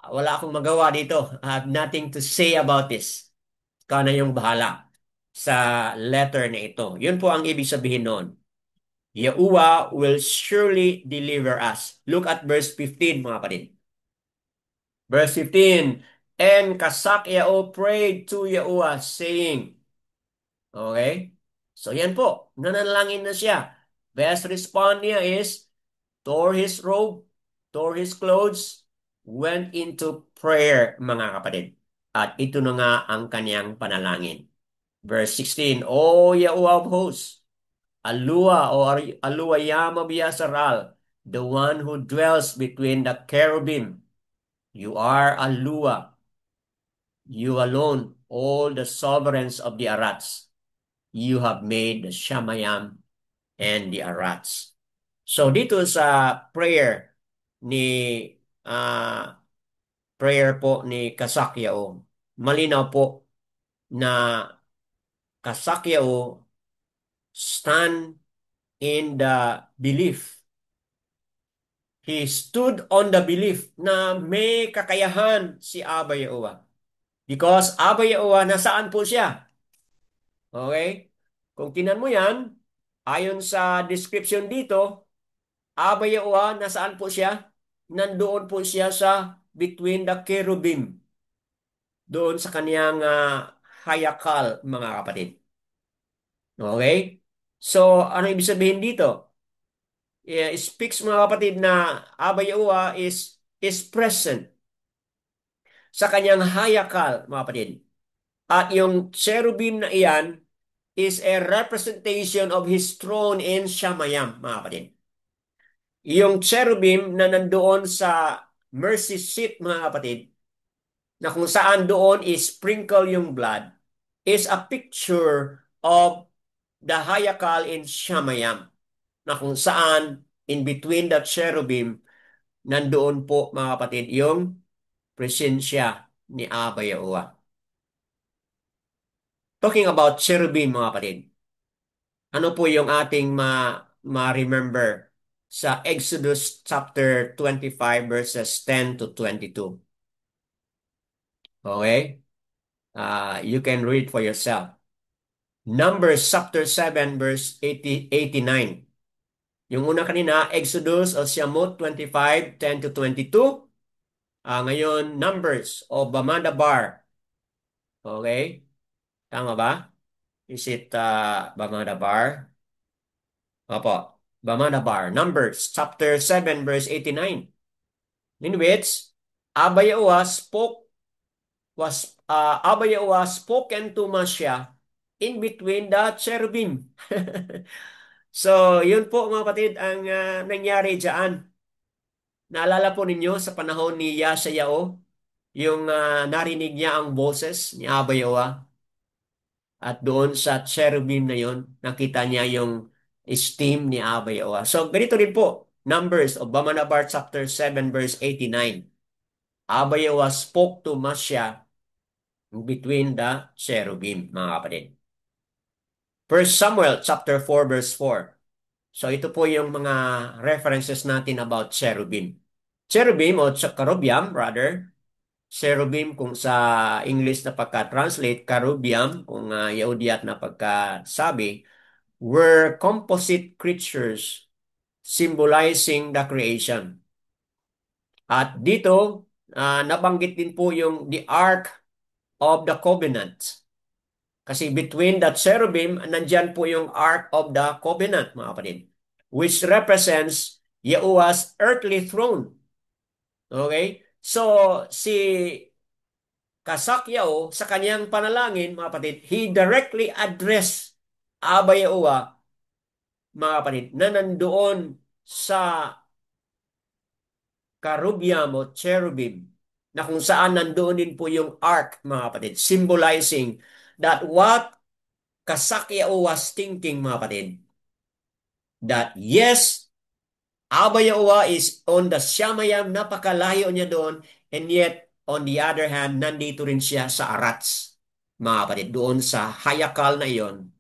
wala akong magawa dito. I have nothing to say about this. Ikaw na yung bahala sa letter na ito. Yun po ang ibig sabihin noon. Yahuwah will surely deliver us. Look at verse 15, mga kapatid. Verse 15, and Kasakyao prayed to Yahuwah saying, okay? So yan po, nanalangin na siya. Best response niya is, tore his robe, tore his clothes, went into prayer, mga kapatid. At ito na nga ang kanyang panalangin. Verse 16, O Yahuwah of hosts, Alua o Alua Yama Biasaral, the one who dwells between the cherubim. You are Alua, you alone, all the sovereigns of the Arats. You have made the Shamayam and the Arats. So dito sa ni uh, prayer po ni Kasakyao, malinaw po na Kasakyao stand in the belief. He stood on the belief na may kakayahan si Abba Yahuwah. Because Abba Yahuwah, nasaan po siya? Okay? Kung tinan mo yan, ayon sa description dito, Abba Yahuwah, nasaan po siya? Nandoon po siya sa between the cherubim. Doon sa kaniyang hayakal, mga kapatid. Okay? So, ano ibig sabihin dito? It speaks, mga kapatid, na Abba Yahuwah is present sa kanyang hayakal, mga kapatid. At yung cherubim na iyan is a representation of his throne in Shamayam, mga kapatid. Yung cherubim na nandoon sa mercy seat, mga kapatid, na kung saan doon is sprinkle yung blood, is a picture of the hayakal in Shamayam, na kung saan in between the cherubim, nandoon po, mga kapatid, yung presensya ni Abba Yahuwah. Talking about cherubim, mga kapatid, ano po yung ating ma-remember sa Exodus chapter 25 verses 10 to 22? Okay? You can read for yourself. Numbers chapter 7 verse 89. Yung una kanina, Exodus o Siyamot 25, 10 to 22. Ngayon, Numbers o Bamadabar. Okay? Tama ba? Is it Bamadabar? Opo. Bamadabar. Numbers chapter 7 verse 89. In which Abba Yahuwah spoken to Masya in between the cherubim. So, yun po mga kapatid ang nangyari diyan. Naalala po ninyo sa panahon ni Yashayahu, yung narinig niya ang boses ni Abba Yahuwah at doon sa cherubim na yun, nakita niya yung esteem ni Abba Yahuwah. So, ganito rin po, Numbers of Bamanabar chapter 7 verse 89. Abba Yahuwah spoke to Masya between the cherubim, mga kapatid. First Samuel chapter 4 verse 4. So ito po yung mga references natin about cherubim. Cherubim o cherubium rather. Cherubim kung sa English na pagka-translate, carubium kung Yahudiat na pagkasabi, were composite creatures symbolizing the creation. At dito, nabanggit din po yung the Ark of the Covenant. Kasi between the cherubim, nandyan po yung Ark of the Covenant, mga kapatid, which represents Yahuwah's earthly throne. Okay? So, si Kasakyaw, sa kanyang panalangin, mga kapatid, he directly addressed Abba Yahuwah, mga kapatid, na nandoon sa Karubiam o cherubim, na kung saan nandoon din po yung ark, mga kapatid, symbolizing that what Kasakyaw was thinking, mga kapatid, that yes, Abba Yahuwah is on the Shamayam, napakalayo niya doon, and yet, on the other hand, nandito rin siya sa Arats, mga kapatid, doon sa Hayakal na iyon,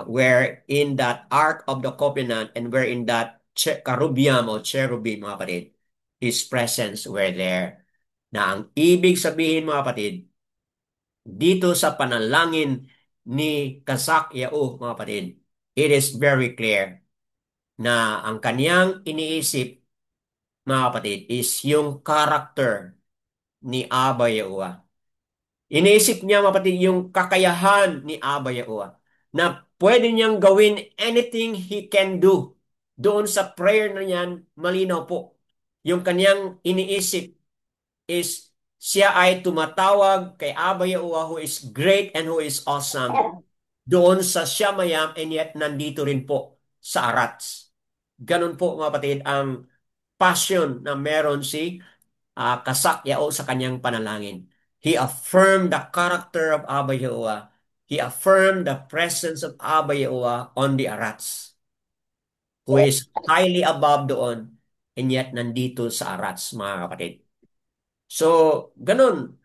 where in that Ark of the Covenant and where in that Karubiam o Cherubim, mga kapatid, His presence were there. Na ang ibig sabihin, mga kapatid, dito sa panalangin ni Kasakyaw, mga kapatid, it is very clear na ang kaniyang iniisip, mga kapatid, is yung character ni Abba Yahuwah. Iniisip niya, mga kapatid, yung kakayahan ni Abba Yahuwah na pwede niyang gawin anything He can do. Doon sa prayer na yan, malinaw po. Yung kaniyang iniisip is siya ay tumatawag kay Abba Yahuwah who is great and who is awesome doon sa Shamayam and yet nandito rin po sa Arats. Ganun po mga kapatid ang passion na meron si Kasakyao sa kanyang panalangin. He affirmed the character of Abba Yahuwah. He affirmed the presence of Abba Yahuwah on the Arats, who is highly above doon and yet nandito sa Arats, mga kapatid. So, ganun.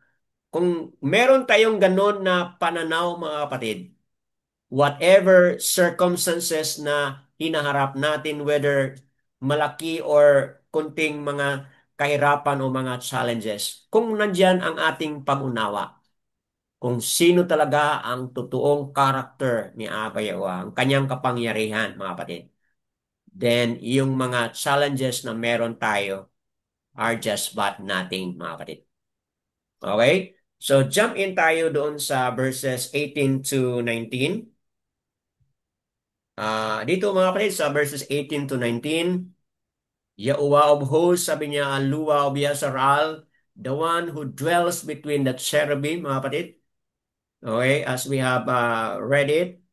Kung meron tayong ganun na pananaw, mga kapatid, whatever circumstances na hinaharap natin, whether malaki or kunting mga kahirapan o mga challenges, kung nandyan ang ating pag-unawa, kung sino talaga ang totoong character ni Abba Yahuwah, ang kanyang kapangyarihan, mga kapatid, then yung mga challenges na meron tayo are just but nothing, mga kapatid. Okay? So, jump in tayo doon sa verses 18 to 19. Dito mga kapatid, sa verses 18 to 19, Yahuwah of hosts, sabi niya, Aluwa of Yasaral, the one who dwells between the cherubim, mga kapatid. Okay, as we have read it,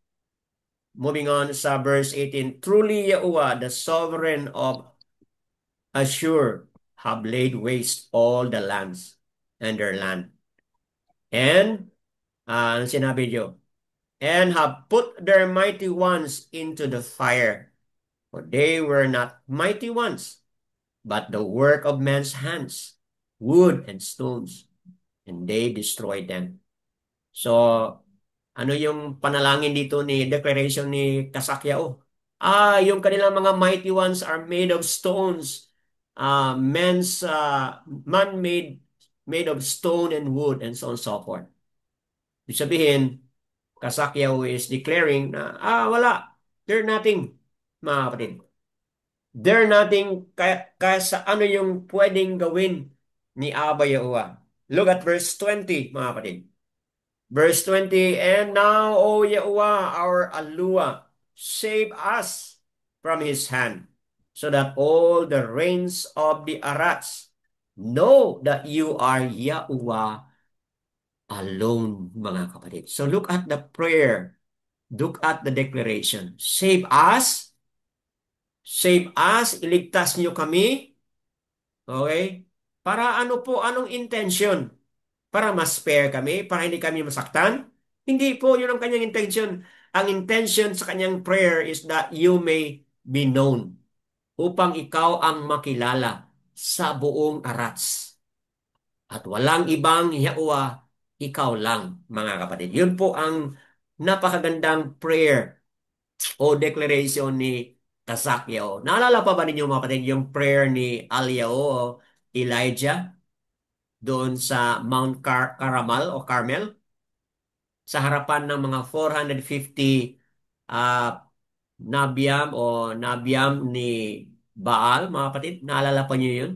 moving on sa verse 18, truly Yahuwah, the sovereign of Ashur, have laid waste all the lands and their land. And, ano sinabi niyo? And have put their mighty ones into the fire. For they were not mighty ones, but the work of men's hands, wood and stones, and they destroyed them. So, ano yung panalangin dito ni declaration ni Kasakyao? Yung kanilang mga mighty ones are made of stones. Man-made made of stone and wood and so on and so forth. Ibig sabihin, Kasakyao is declaring na, wala. They're nothing, mga kapatid. They're nothing kaya sa ano yung pwedeng gawin ni Abba Yahuwah. Look at verse 20, mga kapatid. Verse 20, and now, O Yahuwah, our Alua, save us from his hand, so that all the reigns of the Arats know that you are Yahuwah alone, mga kapatid. So look at the prayer. Look at the declaration. Save us, iligtas niyo kami. Okay? Para ano po, anong intention? Para mas fair kami, para hindi kami masaktan? Hindi po, yun ang kanyang intention. Ang intention sa kanyang prayer is that you may be known upang ikaw ang makilala sa buong arats. At walang ibang Yahuwah, ikaw lang, mga kapatid. Yun po ang napakagandang prayer o declaration ni Kasakyo. Naalala pa ba ninyo mga kapatid yung prayer ni Alyao o Elijah doon sa Mount Carmel o Carmel sa harapan ng mga 450 uh, nabiam ni Baal, mga kapatid? Naalala pa niyo yun?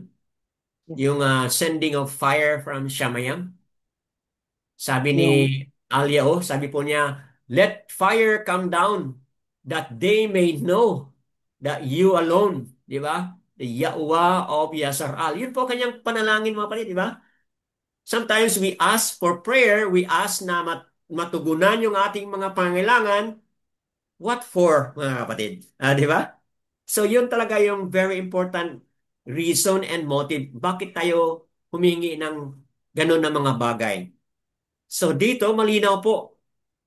Yung sending of fire from Shamayam. Sabi ni Yung, Alyao, sabi po niya, let fire come down that they may know that you alone, di ba? The Yahuwah of Yasharal. Yun po kanyang panalangin mga kapatid, di ba? Sometimes we ask for prayer, we ask na matugunan yung ating mga pangailangan. What for, mga kapatid? Di ba? So yun talaga yung very important reason and motive. Bakit tayo humingi ng ganun na mga bagay? So dito, malinaw po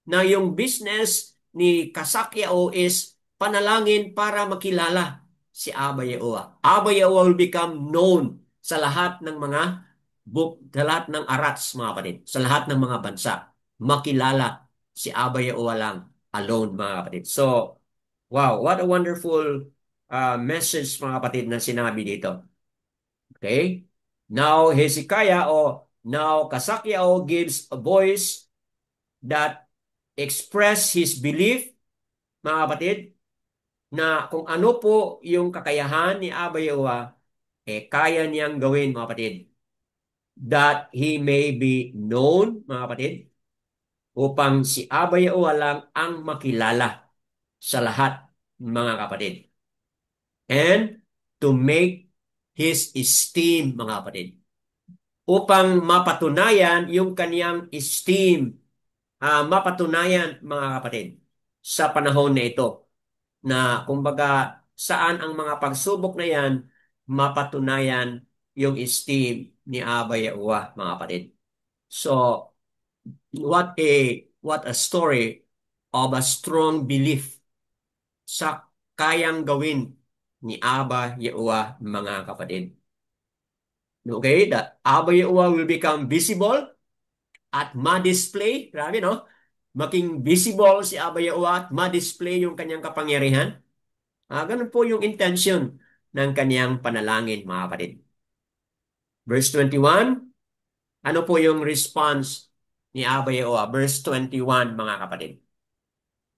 na yung business ni Kasakyao is panalangin para makilala si Abba Yahuwah. Abba Yahuwah will become known sa lahat ng mga sa lahat ng arats, mga kapatid, sa lahat ng mga bansa. Makilala si Abba Yahuwah lang alone, mga kapatid. So, wow, what a wonderful message, mga kapatid, na sinabi dito. Okay? Now, Hezekiah o now Kasakyao gives a voice that express his belief, mga kapatid, na kung ano po yung kakayahan ni Abba Yahuwah, kaya niyang gawin, mga kapatid. That he may be known, mga kapatid, upang si Abba Yahuwah lang ang makilala sa lahat, mga kapatid. And to make his esteem, mga kapatid. Upang mapatunayan yung kaniyang esteem, mapatunayan, mga kapatid, sa panahon na ito na kumbaga saan ang mga pagsubok na yan mapatunayan yung esteem ni Abba Yahuwah, mga kapatid. So, what a story of a strong belief sa kayang gawin ni Abba Yahuwah, mga kapatid. Okay, that Abba Yahuwah will become visible at ma-display. Grabe, no? Maging visible si Abba Yahuwah at ma-display yung kanyang kapangyarihan. Ganun po yung intention ng kaniyang panalangin, mga kapatid. Verse 21, ano po yung response ni Abba Yahuwah? Verse 21, mga kapatid.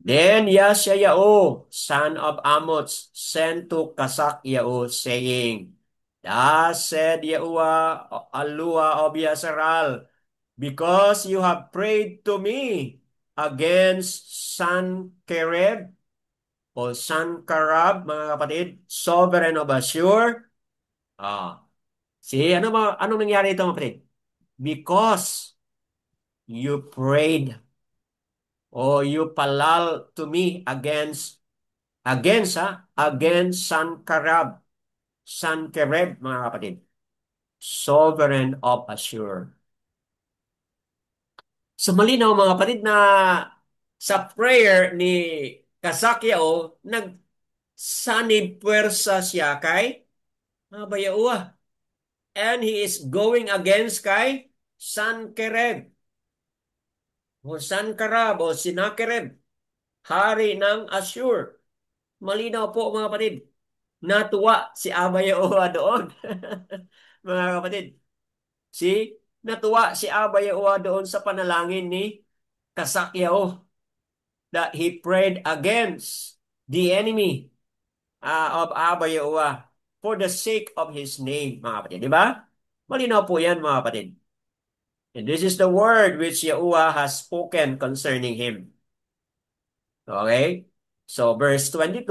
Then Yashayahu, son of Amoz, sent to Kasakyahu, saying, thus said Yahuwah, Alua of Yasharal, because you have prayed to me against Sankerib o Sankarab, mga kapatid, sovereign of Ashur. Anong nangyari ito, mga kapatid? Because you prayed. O you palal to me against Sankerib, mga kapatid, sovereign of Assur. So malinaw mga kapatid na sa prayer ni Kasakiao, nagsanib puwersa siya kay Abayaoa. And he is going against kay Sankerib o Sankarab o Sinakerib, hari ng Assur. Malinaw po mga kapatid. Natuwa si Abayaoa doon. Mga kapatid, si natuwa si Abayaoa doon sa panalangin ni Kasakiao that he prayed against the enemy of Abayaoa for the sake of his name, mga kapatid. Di ba? Malinaw po yan, mga kapatid. And this is the word which Yahuwah has spoken concerning him. Okay? So, verse 22,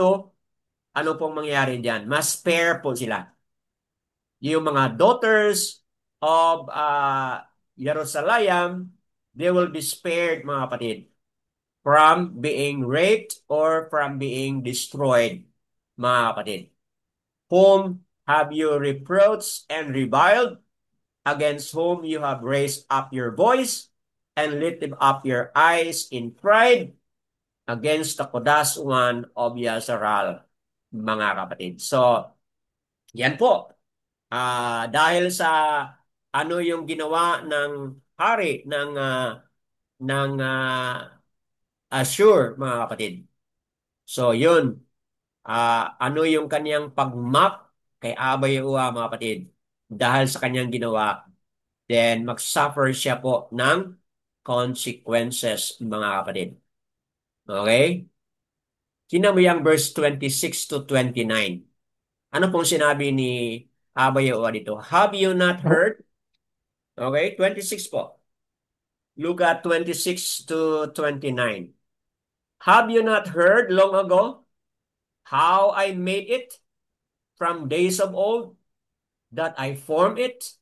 ano pong mangyari diyan? Mas spare po sila. Yung mga daughters of Jerusalem, they will be spared, mga kapatid, from being raped or from being destroyed, mga kapatid. Whom have you reproached and reviled, against whom you have raised up your voice and lifted up your eyes in pride, against the Kodas one of Yazaral, mga kapatid. So, yan po. Dahil sa ano yung ginawa ng hari ng Assur, mga kapatid. So, yun. Ano yung kanyang pag-map kay Abay Uwa, mga kapatid. Dahil sa kanyang ginawa, then mag-suffer siya po ng consequences, mga kapatid. Okay? Tingnan mo yung verse 26 to 29. Ano pong sinabi ni Abay Uwa dito? Have you not heard? Okay, 26 po. Look at 26 to 29. Have you not heard long ago how I made it from days of old, that I formed it?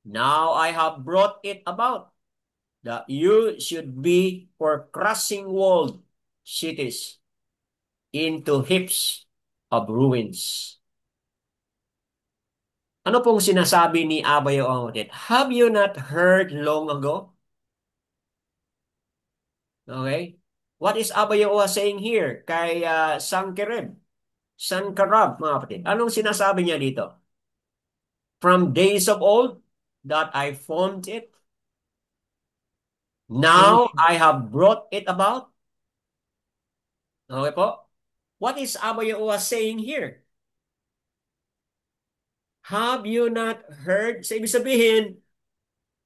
Now I have brought it about, that you should be for crushing walled cities into heaps of ruins. Ano pong sinasabi ni Abay Oanghotet? Have you not heard long ago? Okay? What is Abayoa saying here kay Sankarab, mga kapatid? Anong sinasabi niya dito? From days of old that I formed it. Now I have brought it about. Okay po? What is Abayoa saying here? Have you not heard? Sa ibig sabihin,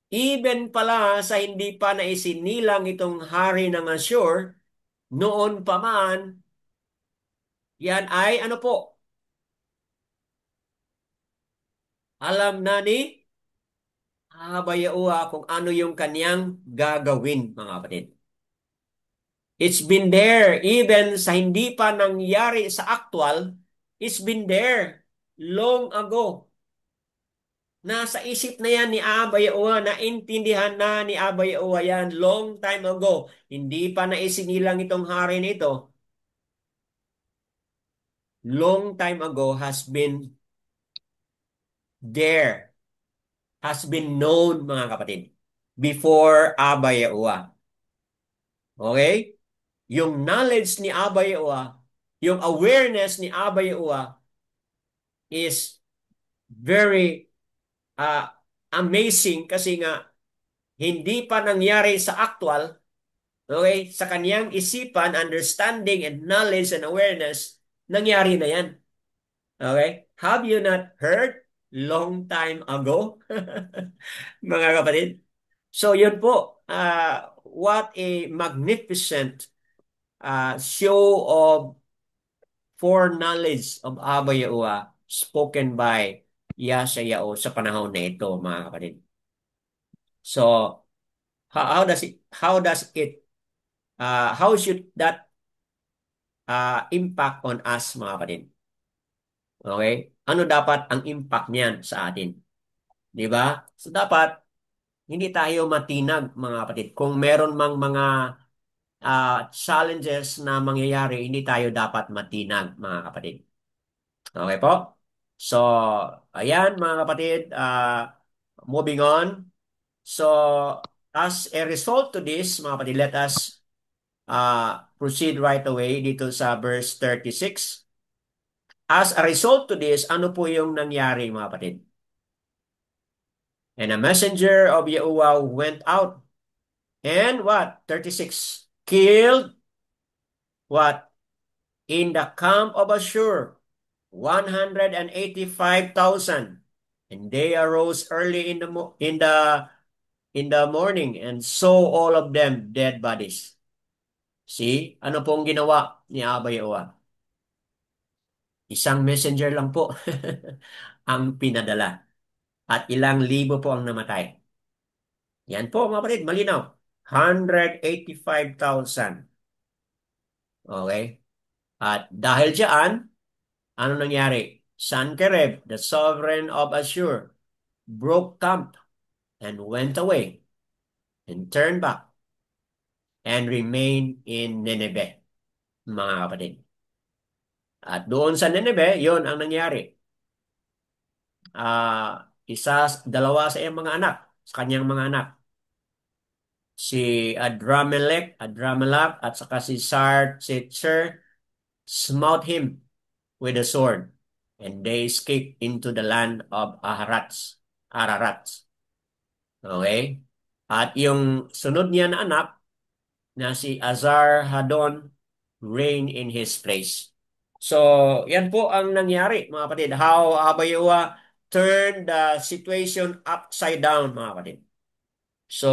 even pala sa hindi pa naisinilang itong hari ng Assur, noon pa man, yan ay ano po? Alam na ni Abayaoa kung ano yung kanyang gagawin, mga kapatid. It's been there. Even sa hindi pa nangyari sa actual, it's been there long ago. Nasa isip na yan ni Abayaoa, naintindihan na ni Abayaoa yan long time ago. Hindi pa naisinilang itong hari nito. Long time ago has been there, has been known, mga kapatid, before Abayaoa. Okay? Yung knowledge ni Abayoa, yung awareness ni Abayoa is very uh, amazing kasi nga hindi pa nangyari sa actual, okay? Sa kanyang isipan, understanding and knowledge and awareness, nangyari na yan. Okay? Have you not heard long time ago? Mga kapatid. So yun po, what a magnificent show of foreknowledge of Abba Yahuwah spoken by Yashayahu sa panahon na ito, mga kapatid. So, how should that impact on us, mga kapatid? Okay? Ano dapat ang impact niyan sa atin? Di ba? So, dapat hindi tayo matinag, mga kapatid. Kung meron mang mga challenges na mangyayari, hindi tayo dapat matinag, mga kapatid. Okay po? So, ayan mga kapatid, moving on. So, as a result to this, mga kapatid, let us proceed right away dito sa verse 36. As a result to this, ano po yung nangyari mga kapatid? And a messenger of Yahuwah went out and what? 36. Killed what? In the camp of Ashur, 185,000. And they arose early in the morning and saw all of them dead bodies. See, ano pong ginawa ni Abba Yahuwah? Isang messenger lang po ang pinadala at ilang libo po ang namatay. Yan po mga kapatid, malinaw. 185,000. Okay? At dahil diyan, ano nangyari? Sankerib, the sovereign of Ashur, broke camp and went away and turned back and remained in Nineveh, mga kapatid. At doon sa Nineveh, yon ang nangyari. Dalawa sa iyang mga anak, sa kanyang mga anak, si Adramelech, at saka si Sartzer, smote him with a sword, and they escaped into the land of Ararats. Okay? At yung sunod niya na anak, na si Azar Hadon, reign in his place. So, yan po ang nangyari, mga kapatid. How Abayua turned the situation upside down, mga kapatid. So,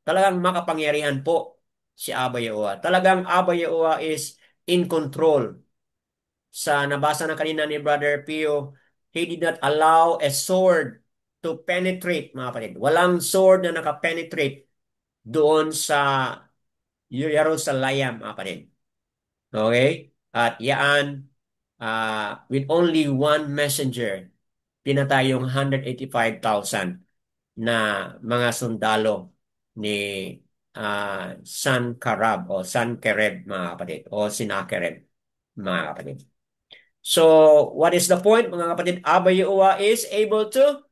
talagang makapangyarihan po si Abayua. Talagang Abayua is in control. Sa nabasa na kanina ni Brother Pio, he did not allow a sword to penetrate, mga kapatid. Walang sword na nakapenetrate doon sa Jerusalem, mga kapatid. Okay? At yaan, with only one messenger, pinatay yung 185,000 na mga sundalo ni Sankarab o Sankerib, mga kapatid, o Sinakerib, mga kapatid. So, what is the point, mga kapatid? Abba Yehowa is able to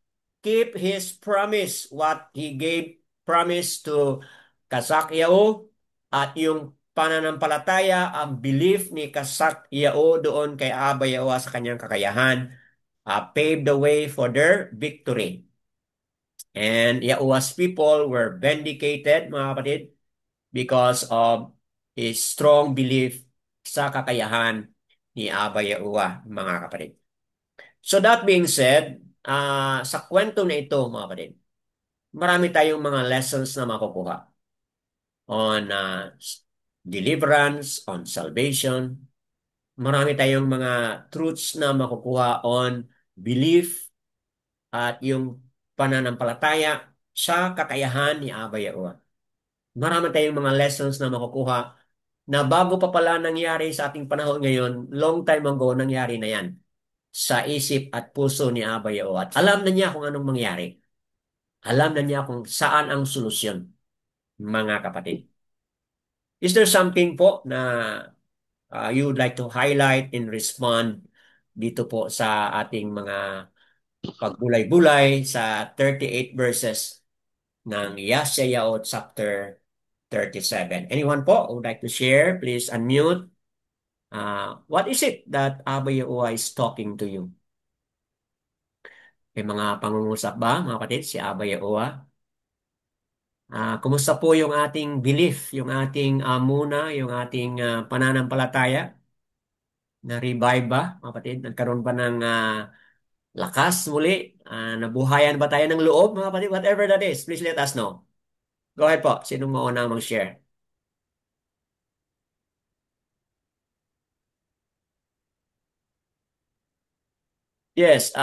keep his promise, what he gave promise to Kasakyao, at yung pananampalataya, ang belief ni Kasakyao doon kay Abba Yehowa sa kanyang kakayahan, paved the way for their victory. And Yahuwah's people were vindicated, mga kapatid, because of his strong belief sa kakayahan ni Abba Yahuwah, mga kapatid. So that being said, sa kwento na ito, mga kapatid, marami tayong mga lessons na makukuha on deliverance, on salvation. Marami tayong mga truths na makukuha on belief at yung pananampalataya sa kakayahan ni Abba Yahuwah. Marami tayong mga lessons na makukuha na bago pa pala nangyari sa ating panahon ngayon, long time ago nangyari na yan sa isip at puso ni Abba Yahuwah. At alam na niya kung anong mangyari. Alam na niya kung saan ang solusyon, mga kapatid. Is there something po na you would like to highlight in respond dito po sa ating mga pagbulay-bulay sa 38 verses ng Yeshayahu chapter 37? Anyone po who would like to share? Please unmute. What is it that Abba Yahuwah is talking to you? May mga pangungusap ba, mga kapatid, si Abba Yahuwah? Kumusta po yung ating belief, yung ating muna, yung ating pananampalataya? Na-revive ba, mga kapatid? Nagkaroon ba ng lakas muli? Nabuhayan ba tayo ng loob, mga kapatid? Whatever that is, please let us know. Go ahead po. Sinong mauna mag-share? Yes,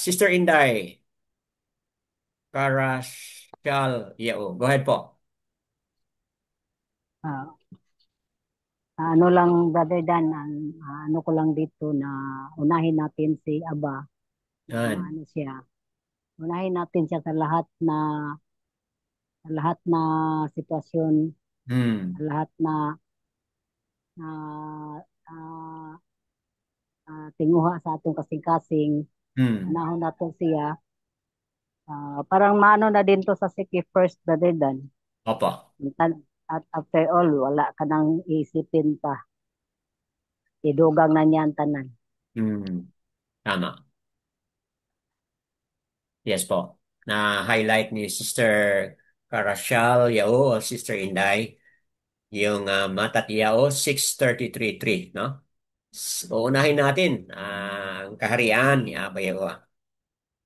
Sister Inday, Karashal Yao. Go ahead po. Ah, ano lang, Brother Dan, ano ko lang dito na unahin natin si Aba na Yan. ano siya. Unahin natin siya sa lahat na sitwasyon Mm. Lahat na ah, tinguha sa atong kasing-kasing, Mm. anahon nato siya. Parang maano na din to sa Siki First Brother Dan. Opo. At after all, wala ka nang isipin pa. Idugang na niya ang tanan. Mm. Tama. Yes po. Na-highlight ni Sister Carashal Yao o Sister Inday yung Matat Yao 6:33:3, no? Uunahin natin ang kaharian ni Aba Yawa.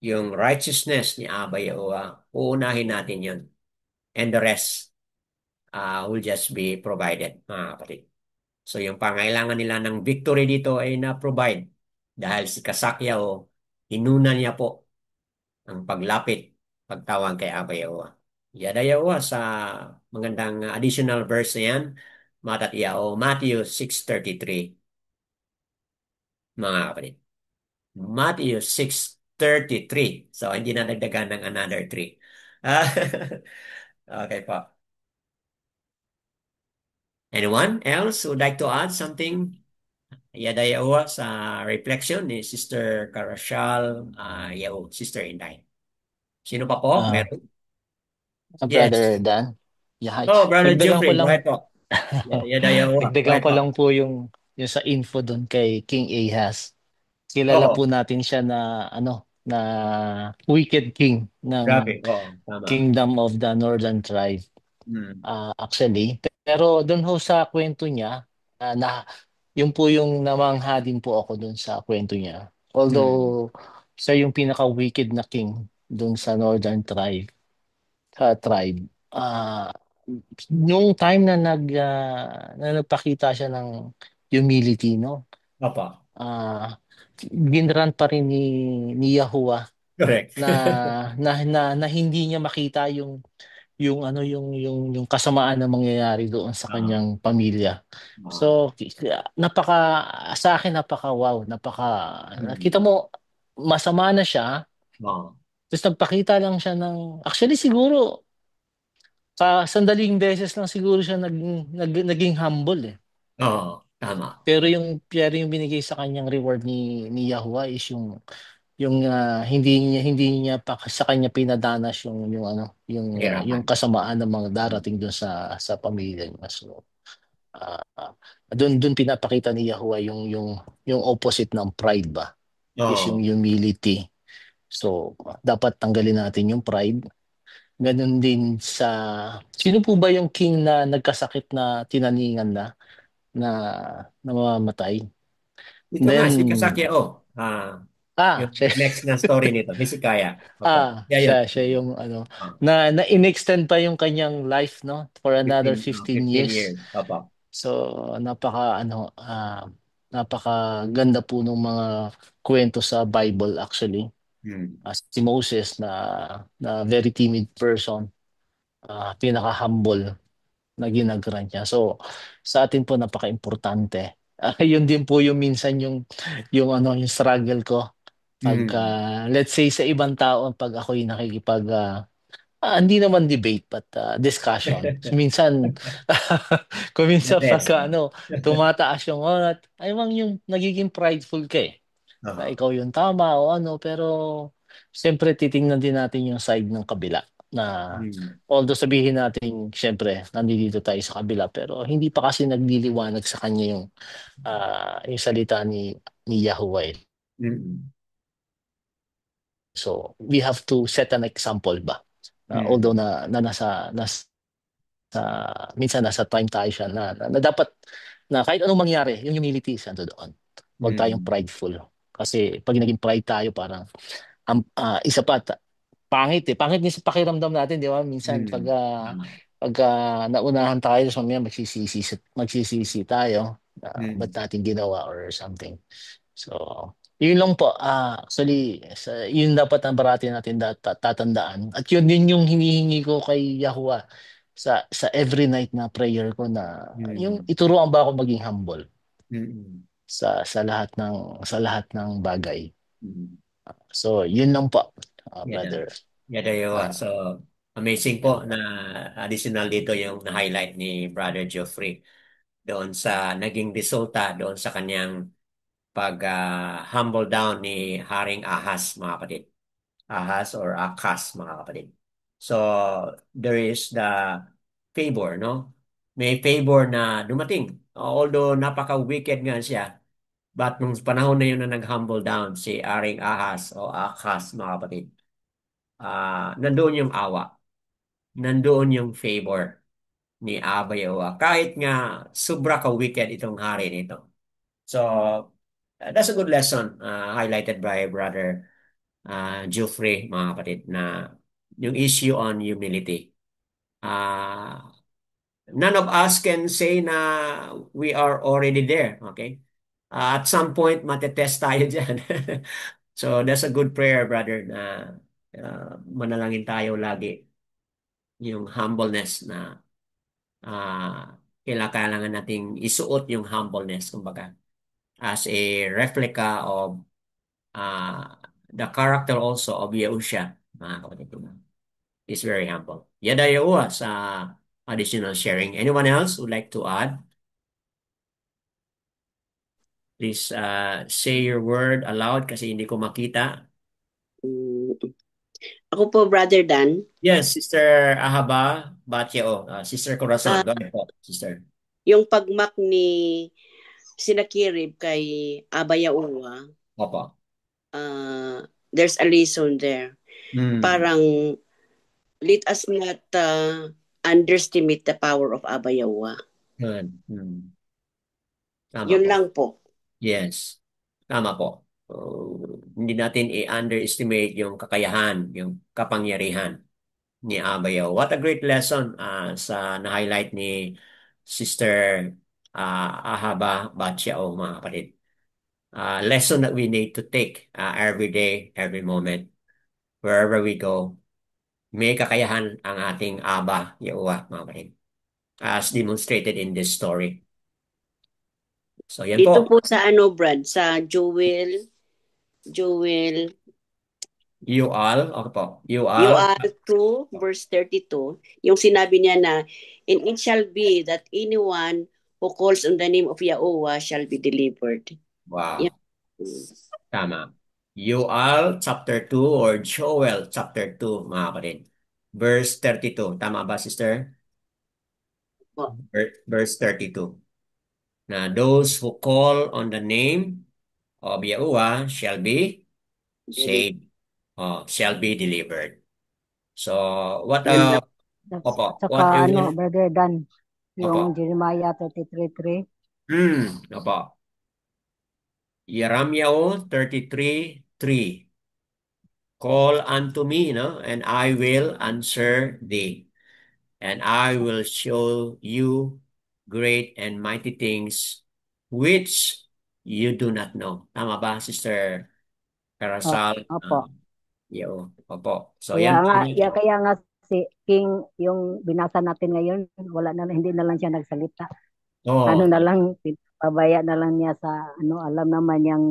Yung righteousness ni Aba Yawa. Uunahin natin yun. And the rest will just be provided, mga kapatid. So yung pangailangan nila ng victory dito ay na-provide dahil si Kasakyao, inuna niya po ang paglapit, pagtawag kay Aba Yawa. Yada Yawa sa magandang additional verse na yan, Matat Yao, Matthew 6:33, mga kapatid. Matthew 6:33. So, hindi na dagdagan ng another 3. Ah, okay po. Anyone else would like to add something? Yada Yawa sa reflection ni Sister Carashal, Yao, Sister Inday. Sino pa po? Ah, Meron? Brother Yes. Dan. Yeah, hi. Oh, Brother Dagdagan ko Jeffrey, go lang ahead po. Yada Yawa, go dagdagan ahead ko po. lang po yung sa info doon kay King Ahaz. Kilala po Oo, natin siya na ano na wicked king ng grabe. Oo, tama. Kingdom of the Northern Tribe. Hmm. Actually, pero doon ho sa kwento niya na yun po yung namangha din po ako doon sa kwento niya. Hmm. Although siya yung pinaka-wicked na king doon sa Northern Tribe. Yung time na nagpakita siya ng humility, no? Opo, Ah, Ginran pa rin ni Yahuwah correct. na, na hindi niya makita yung ano yung kasamaan na mangyayari doon sa Oo, kanyang pamilya. oo. So napaka sa akin napaka wow, napaka kita Hmm. mo masama na siya, Oo, tapos nagpakita lang siya ng actually siguro sandaling beses lang siguro siya naging humble eh. oo, tama. Pero yung binigay sa kanyang reward ni Yahuwah is yung hindi niya pa sa kanya pinadanas yung Kahirapan. kasamaan ng mga Hmm. darating doon sa pamilya niya. So doon pinapakita ni Yahuwah yung opposite ng pride ba is yung Oo, humility. So dapat tanggalin natin yung pride. Ganun din sino po ba yung king na nagkasakit na tinaningan na namamatay? ito nga, Then, si Kasakya, yung siya, next na story nito, Hezekiah. Opo, yeah, yun. siya yung ano, Oh, na in-extend pa yung kanyang life, no? For another 15 15 years. years. Opo. So, napaka ganda po ng mga kwento sa Bible actually. Hmm. Si Moses na very timid person, pinaka-humble na ginagawa niya. So, sa atin po napaka-importante. Yun din po yung minsan yung struggle ko pagka Hmm. let's say sa ibang tao pag ako'y hindi naman debate but discussion. So, minsan kung minsan Yes. pagka tumataas yung ay mang yung nagiging prideful ka eh na Oo. ikaw yung tama o ano, pero siyempre titingnan din natin yung side ng kabila na Hmm. although sabihin natin siyempre nandito tayo sa kabila pero hindi pa kasi nagliliwanag sa kanya yung salita ni Yahuwah eh. Hmm. So we have to set an example ba na although Hmm. na nasa minsan nasa time tayo siya na dapat na kahit anong mangyari yung humility is doon. Huwag tayong Hmm. prideful kasi pag naging pride tayo parang isa pa, pangit eh. Pangit din sa pakiramdam natin, di ba? Minsan Hmm. Tama. pag naunahan tayo, so mamaya magsisisi tayo na ba't Hmm. natin ginawa or something. So, yun lang po. Actually, yun dapat ang barati natin tatandaan. At yun din yung hinihingi ko kay Yahuwah sa every night na prayer ko na yung Hmm. ituruan ba ako maging humble Hmm. sa lahat ng bagay. Hmm. So, yun lang po, Yan na. brother. Yada yawa. Ah, So, Amazing po na additional dito yung na-highlight ni Brother Geoffrey doon sa naging resulta doon sa kanyang humble down ni Haring Ahas, mga kapatid. Ahas or Akas, mga kapatid. So, there is the favor, no? May favor na dumating. Although napaka-wicked nga siya, but nung panahon na yun na nag-humble down si Haring Ahas o Akas, mga kapatid, nandoon yung awa, nandoon yung favor ni Abba Yahuwah. Kahit nga sobra ka-wicked itong hari nito. So, that's a good lesson highlighted by Brother Geoffrey, mga kapatid, na yung issue on humility. Uh, None of us can say na we are already there, okay? At some point, matetest tayo dyan. So, that's a good prayer, brother, na manalangin tayo lagi yung humbleness na kailangan nating isuot yung humbleness, kumbaga, as a replica of the character also of Yahusha, mga kapatid. Is very humble. Yada Yahuwah sa additional sharing. Anyone else would like to add? Please say your word aloud kasi hindi ko makita. Mm, Ako po, Brother Dan. Yes, Sister Ahaba Batyo. Sister Corazon. Ah, Go ahead po, Sister. yung pagmak ni Sinakirib kay Abayaowa, Opo. there's a reason there. Hmm. Parang, let us not underestimate the power of Abayaowa. Good. Hmm. Tama Yun po. lang po. Yes. Tama po. Hindi natin i-underestimate yung kakayahan, yung kapangyarihan ni Abayaw. What a great lesson sa na-highlight ni Sister Ahaba Batsyao, mga kapatid. Lesson that we need to take every day, every moment, wherever we go. May kakayahan ang ating Aba, Yahuwah, mga kapatid, as demonstrated in this story. So, yan Dito po. po sa Brad, sa Joel, You all, okay po. You you all, are 2, verse 32, yung sinabi niya na, and it shall be that anyone who calls on the name of Yahweh shall be delivered. wow, Yan. tama. You all, chapter 2 or Joel, chapter 2, mga kapatid. Verse 32. Tama ba, sister? Po. Verse 32. Na those who call on the name of Yahuwah shall be saved, shall be delivered. So, what, Yun lang. opo, Saka what, Brother Dan, yung opo, Jeremiah 33:3. opo. Yeramyao 33:3. Call unto me, no? And I will answer thee, and I will show you great and mighty things which you do not know. Tama ba, Sister Carasal? Opo. Yo, opo. So, Kaya yan po. nga, kaya nga si King, yung binasa natin ngayon, hindi na lang siya nagsalita. Oh, Na lang, pabaya na lang niya sa, alam naman niyang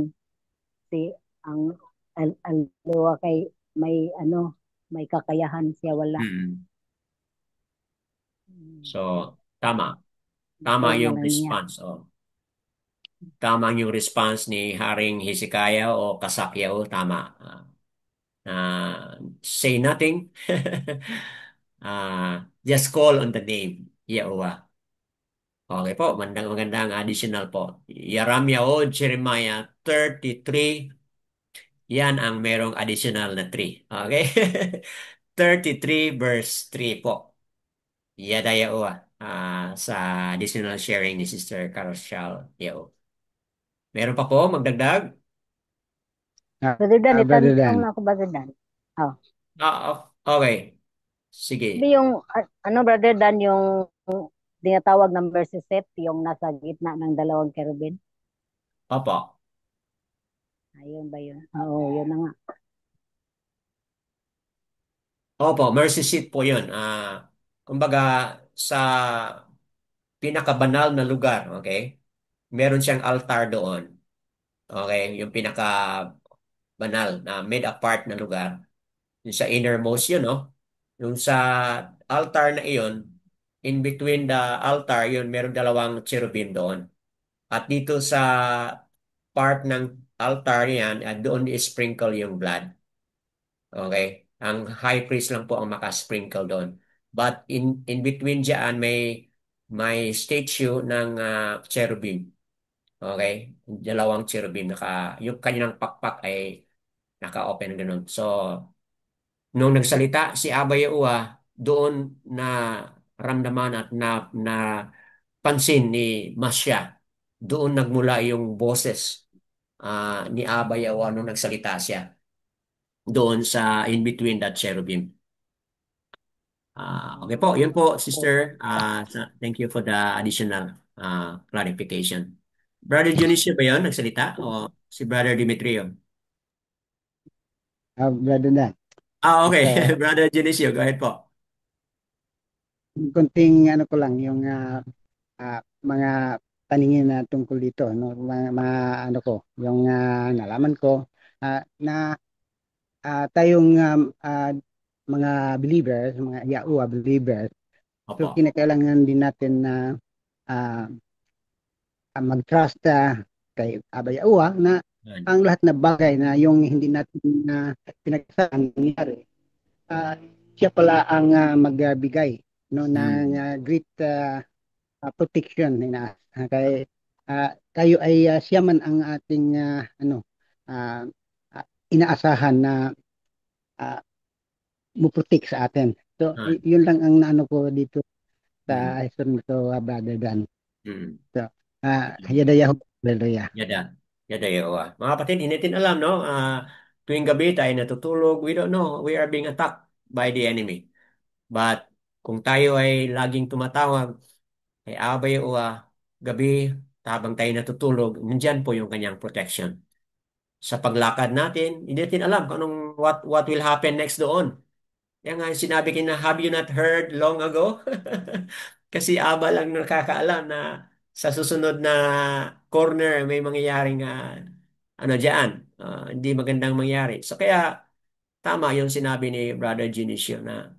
si, ang Alua kay, may kakayahan siya, wala. So, tama. Tama Kaya na yung lang niya. response. Tama yung response ni Haring Hezekiah o Kasakyaw. Tama. Say nothing. Just call on the name, Yahuwah. Okay po, magandang additional po. Yaramya o Jeremiah 33, yan ang merong additional na 3. Okay? 33 verse 3 po. Yada Yahuwah sa additional sharing ni Sister Carousel Yao. Meron pa po magdagdag? Brother Dan, Brother itanong Dan. na ako, Brother Dan. Okay. Sige. Yung, Brother Dan, yung tinatawag ng mercy seat, yung nasa gitna ng dalawang kerubin. Opo. Ayun ba yun? Oo, yun na nga. Opo, mercy seat po yun. Kumbaga, sa pinakabanal na lugar, okay? Meron siyang altar doon. Okay? Yung pinakabanal na made apart na lugar. Yung sa innermost yun, no? Yung sa altar na iyon, in between the altar, yun, meron dalawang cherubim doon. At dito sa part ng altar yan, doon i-sprinkle yung blood. Okay? Ang high priest lang po ang makasprinkle doon. But in between diyan may statue ng cherubim. Okay? Dalawang cherubim yung kanilang pakpak ay naka-open ganun. So, nung nagsalita si Abba Yahuwah, doon na ramdaman at na pansin ni Masya. Doon nagmula yung boses ni Abba Yahuwah nung nagsalita siya doon sa in between that cherubim. Okay po, yun po, sister. Thank you for the additional clarification. Brother Dionisio ba yun nagsalita? O si Brother Demetrio? Brother Dan. Okay. So, Brother Dionisio, go ahead po. konting ano ko lang, yung mga paningin na tungkol dito, no? Ano ko, yung nalaman ko, na tayong mga believers, mga Yahuwah believers, so Opo. kinakailangan din natin na uh, mag-trust kay Abba Yahuwah na Yan. ang lahat na bagay na yung hindi natin pinagsasabi nangyari, uh, siya pala ang magbigay, no, ng great protection na kay tayo ay siya man ang ating uh, inaasahan na uh, muprotek sa atin. So yun lang ang naano ko dito sa history nito, Brother Dan. So hayadayaw, hallelujah. Yada Yawa. Mga kapatid, hindi natin alam, no? Tuwing gabi tayo natutulog, we don't know, we are being attacked by the enemy. But kung tayo ay laging tumatawag kay Abba Yawa, gabi, habang tayo natutulog, nandyan po yung kanyang protection. Sa paglakad natin, hindi natin alam kung what will happen next doon. Yan nga yung sinabi ko na, have you not heard long ago? Kasi Aba lang nakakaalam na sa susunod na corner may mangyayaring ano diyan, hindi magandang mangyari. So kaya tama yung sinabi ni Brother Junicio na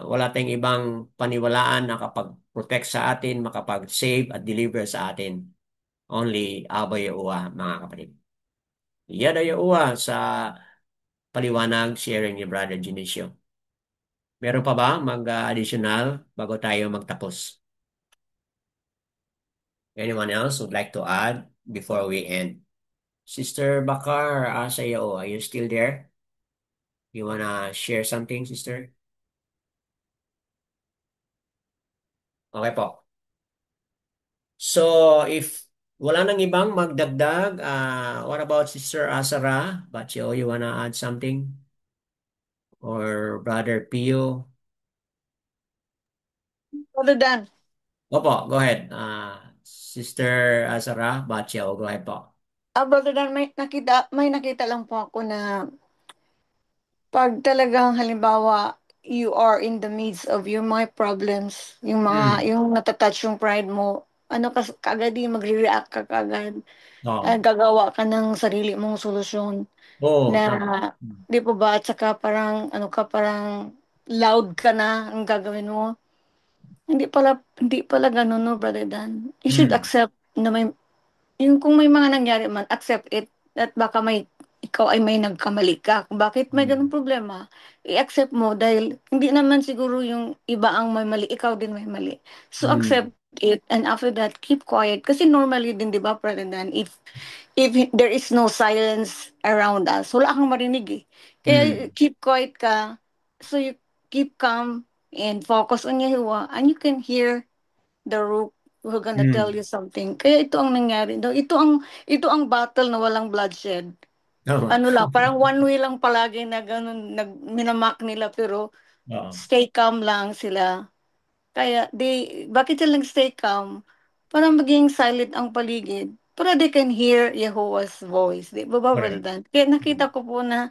wala tayong ibang paniwalaan na kapag-protect sa atin, makapag-save at deliver sa atin. Only Aba Yahuwah, mga kapatid. Yada Yahuwah sa paliwanag sharing ni Brother Junicio. Meron pa ba mag-additional bago tayo magtapos? Anyone else would like to add before we end? Sister Bakar Asayao, are you still there? You wanna share something, sister? Okay po. So, if wala nang ibang magdagdag, what about Sister Asara? Bacho, you wanna add something? Or Brother Pio? Brother Dan, Opo, go ahead. Sister Asara, Bacho, go ahead po. Brother Dan, may nakita lang po ako na pag talagang halimbawa you are in the midst of yung mga problems, yung natatouch yung pride mo, ano kagad yung magre-react ka kagad, Oo. gagawa ka ng sarili mong solusyon Oo, na tama. di po ba, at saka parang loud ka na ang gagawin mo. Hindi pala ganun, no, Brother Dan. You should accept na yung kung may mga nangyari man, accept it at baka ikaw ay may nagkamali ka. Kung bakit may ganung problema, i-accept mo dahil hindi naman siguro yung iba ang may mali, ikaw din may mali. So accept it and after that, keep quiet. Kasi normally din, di ba, Brother Dan, if there is no silence around us, wala kang marinig eh. Kaya keep quiet ka, so you keep calm and focus on Yahuwah and you can hear the rook who gonna tell you something. Kaya ito ang nangyari daw. Ito ang battle na walang bloodshed. Tama. Ano lang, parang one way lang palagi na ganun, minamak nila pero Oo. stay calm lang sila. Kaya bakit sila stay calm? Para maging silent ang paligid. Para they can hear Jehovah's voice. Di ba, Brother Correct. Dan? Kaya nakita ko po na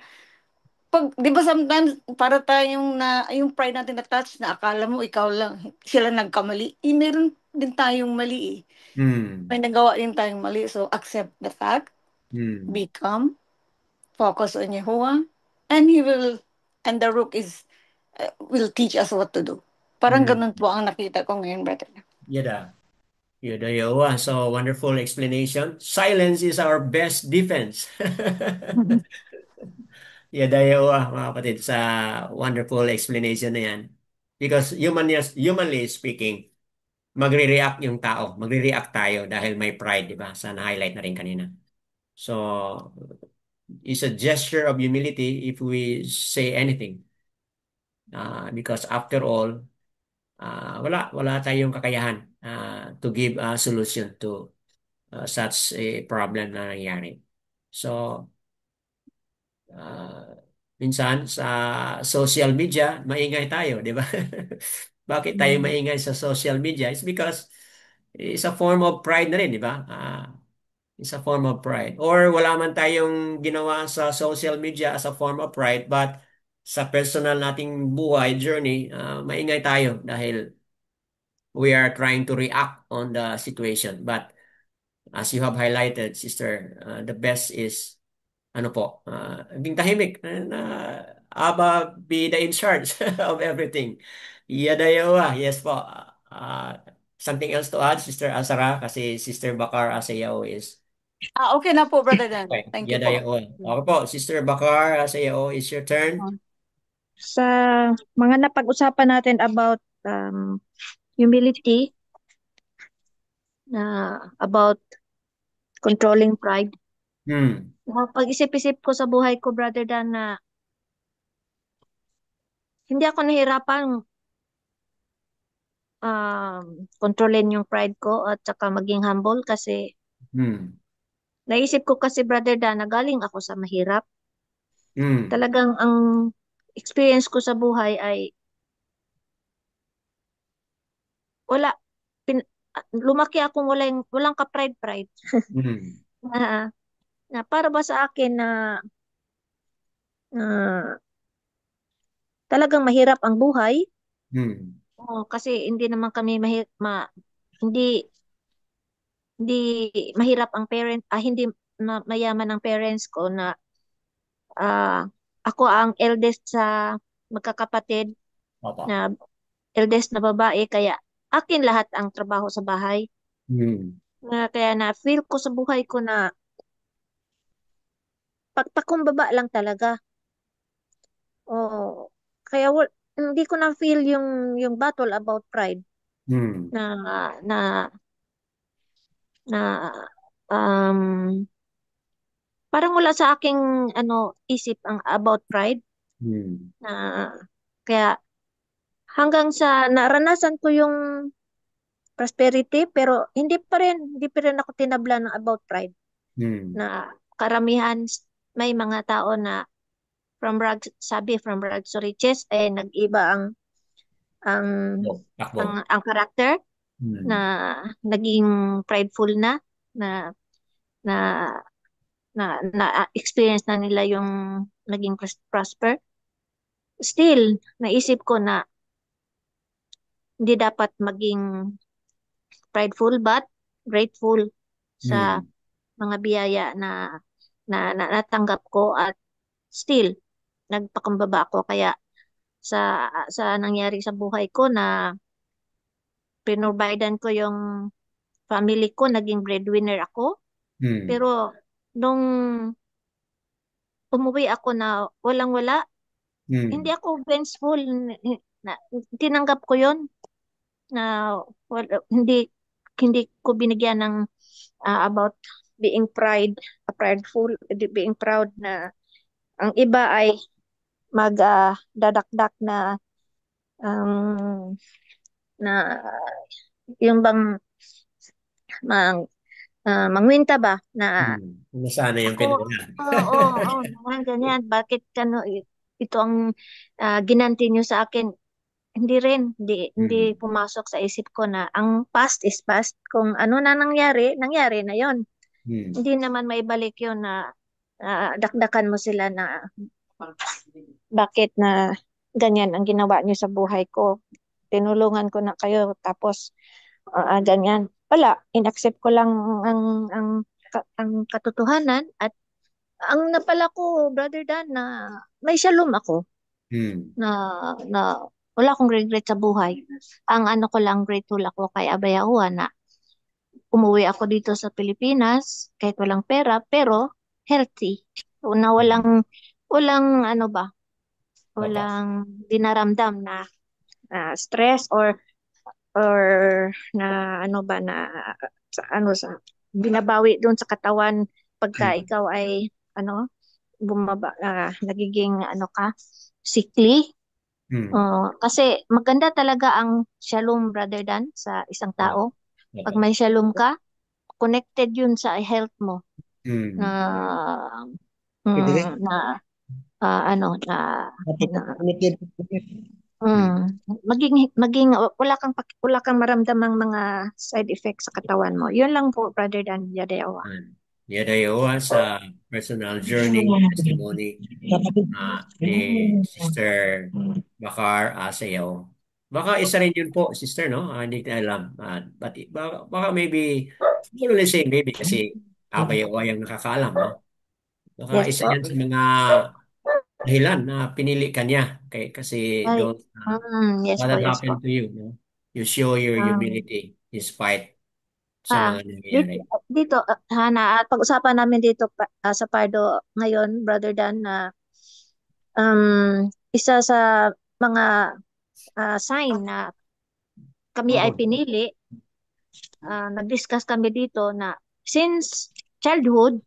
di ba sometimes para tayong yung pride natin na touch na akala mo ikaw lang, sila nagkamali. Meron din tayong mali eh. May nagawa din tayong mali. So, accept the fact, be calm, focus on Yahuwah, and and the rook is will teach us what to do. Parang Mm. ganun po ang nakita ko ngayon, brother. Yada. Yada yawa. So, wonderful explanation. Silence is our best defense. Yada yawa, mga kapatid, sa wonderful explanation na yan. Because humanly speaking, magre-react yung tao. Magre-react tayo dahil may pride, di ba? Sa na-highlight na rin kanina. So, it's a gesture of humility if we say anything. Because after all, wala tayong kakayahan to give a solution to such a problem na nangyari. So, minsan sa social media, maingay tayo, di ba? Bakit tayo maingay sa social media? It's because it's a form of pride na rin, di ba? It's a form of pride. Or wala man tayong ginawa sa social media as a form of pride, but sa personal nating buhay, journey, maingay tayo dahil we are trying to react on the situation. But as you have highlighted, sister, the best is ano po, maging tahimik na Aba be the in charge of everything. Yadayawa, yes po. Something else to add, Sister Asara, kasi Sister Bakar Asayao is Okay na po, Brother Dan. okay. Thank you po. Yadayawa. Okay po, Sister Bakar Asayao, is your turn. Sa mga napag-usapan natin about humility, about controlling pride, pag-isip-isip ko sa buhay ko, Brother Dan, na hindi ako nahirapan kontrolin yung pride ko at saka maging humble kasi naisip ko kasi, Brother Dan, na galing ako sa mahirap. Talagang ang experience ko sa buhay ay lumaki akong walang ka-pride. Na para ba sa akin na talagang mahirap ang buhay. Kasi hindi naman kami hindi mahirap ang hindi mayaman ang parents ko na ako ang eldest sa magkakapatid na eldest na babae, kaya akin lahat ang trabaho sa bahay. Kaya na feel ko sa buhay ko na pagpakumbaba lang talaga. Kaya hindi ko na feel yung battle about pride na parang wala sa aking isip ang about pride. Kaya hanggang sa naranasan ko yung prosperity, pero hindi pa rin ako tinabla ng about pride. Na karamihan may mga tao na from rags to riches nag-iba ang character na naging prideful na experience na nila yung naging prosper. Still, naisip ko na hindi dapat maging prideful but grateful sa mga biyaya na natanggap ko, at still nagpakumbaba ako. Kaya sa nangyari sa buhay ko na pinurbidan ko yung family ko, naging breadwinner ako. Pero nung umuwi ako na walang-wala, hindi ako vengeful. Tinanggap ko yon na hindi ko binigyan ng about being being proud na ang iba ay magdadakdak na yung bang mangwinta ba na sana yung pinagalan. Oo, ganyan. Bakit ito ang ginanti nyo sa akin? Hindi rin, hindi pumasok sa isip ko na ang past is past. Kung ano na nangyari na yon. Hindi naman maibalik yun na dakdakan mo sila na bakit na ganyan ang ginawa niyo sa buhay ko. Tinulungan ko na kayo tapos ganyan. Wala, inaccept ko lang ang katotohanan, at ang napala ko, Brother Dan, na may shalom ako. na na wala akong regret sa buhay. Ang ano ko lang, grateful ako kay Abay Yahuwah na umuwi ako dito sa Pilipinas kahit walang pera pero healthy. So, na walang ano ba, Opo. walang dinaramdam na stress or na ano ba na sa binabawi doon sa katawan pagka Mm. ikaw ay ano nagiging ano ka sickly. Mm. Kasi maganda talaga ang shalom rather than sa isang Ah, tao. Pag Opo. may shalom ka, connected yun sa health mo na Mm. Pwede rin. na ano na Committed. Mm. maging wala kang maramdamang mga side effects sa katawan mo. Yun lang po brother Dan Yadewa. Yadayowa sa personal journey testimony ni Sister Bakar Asayaw. Baka isa rin yun po, Sister, no? Hindi ko alam. Baka maybe, siguro let's say maybe kasi Abayawa yung nakakaalam, no? Baka Yes isa po. yan sa mga dahilan na pinili ka niya. Kasi Ay, doon, yes what po, had yes po. happened to you, no? You show your Um, humility despite sa ah, mga dito, nangyayari. dito Hana, pag-usapan namin dito sa Pardo ngayon, brother Dan, na isa sa mga sign na kami ay Opo. pinili, nag-discuss kami dito na since childhood,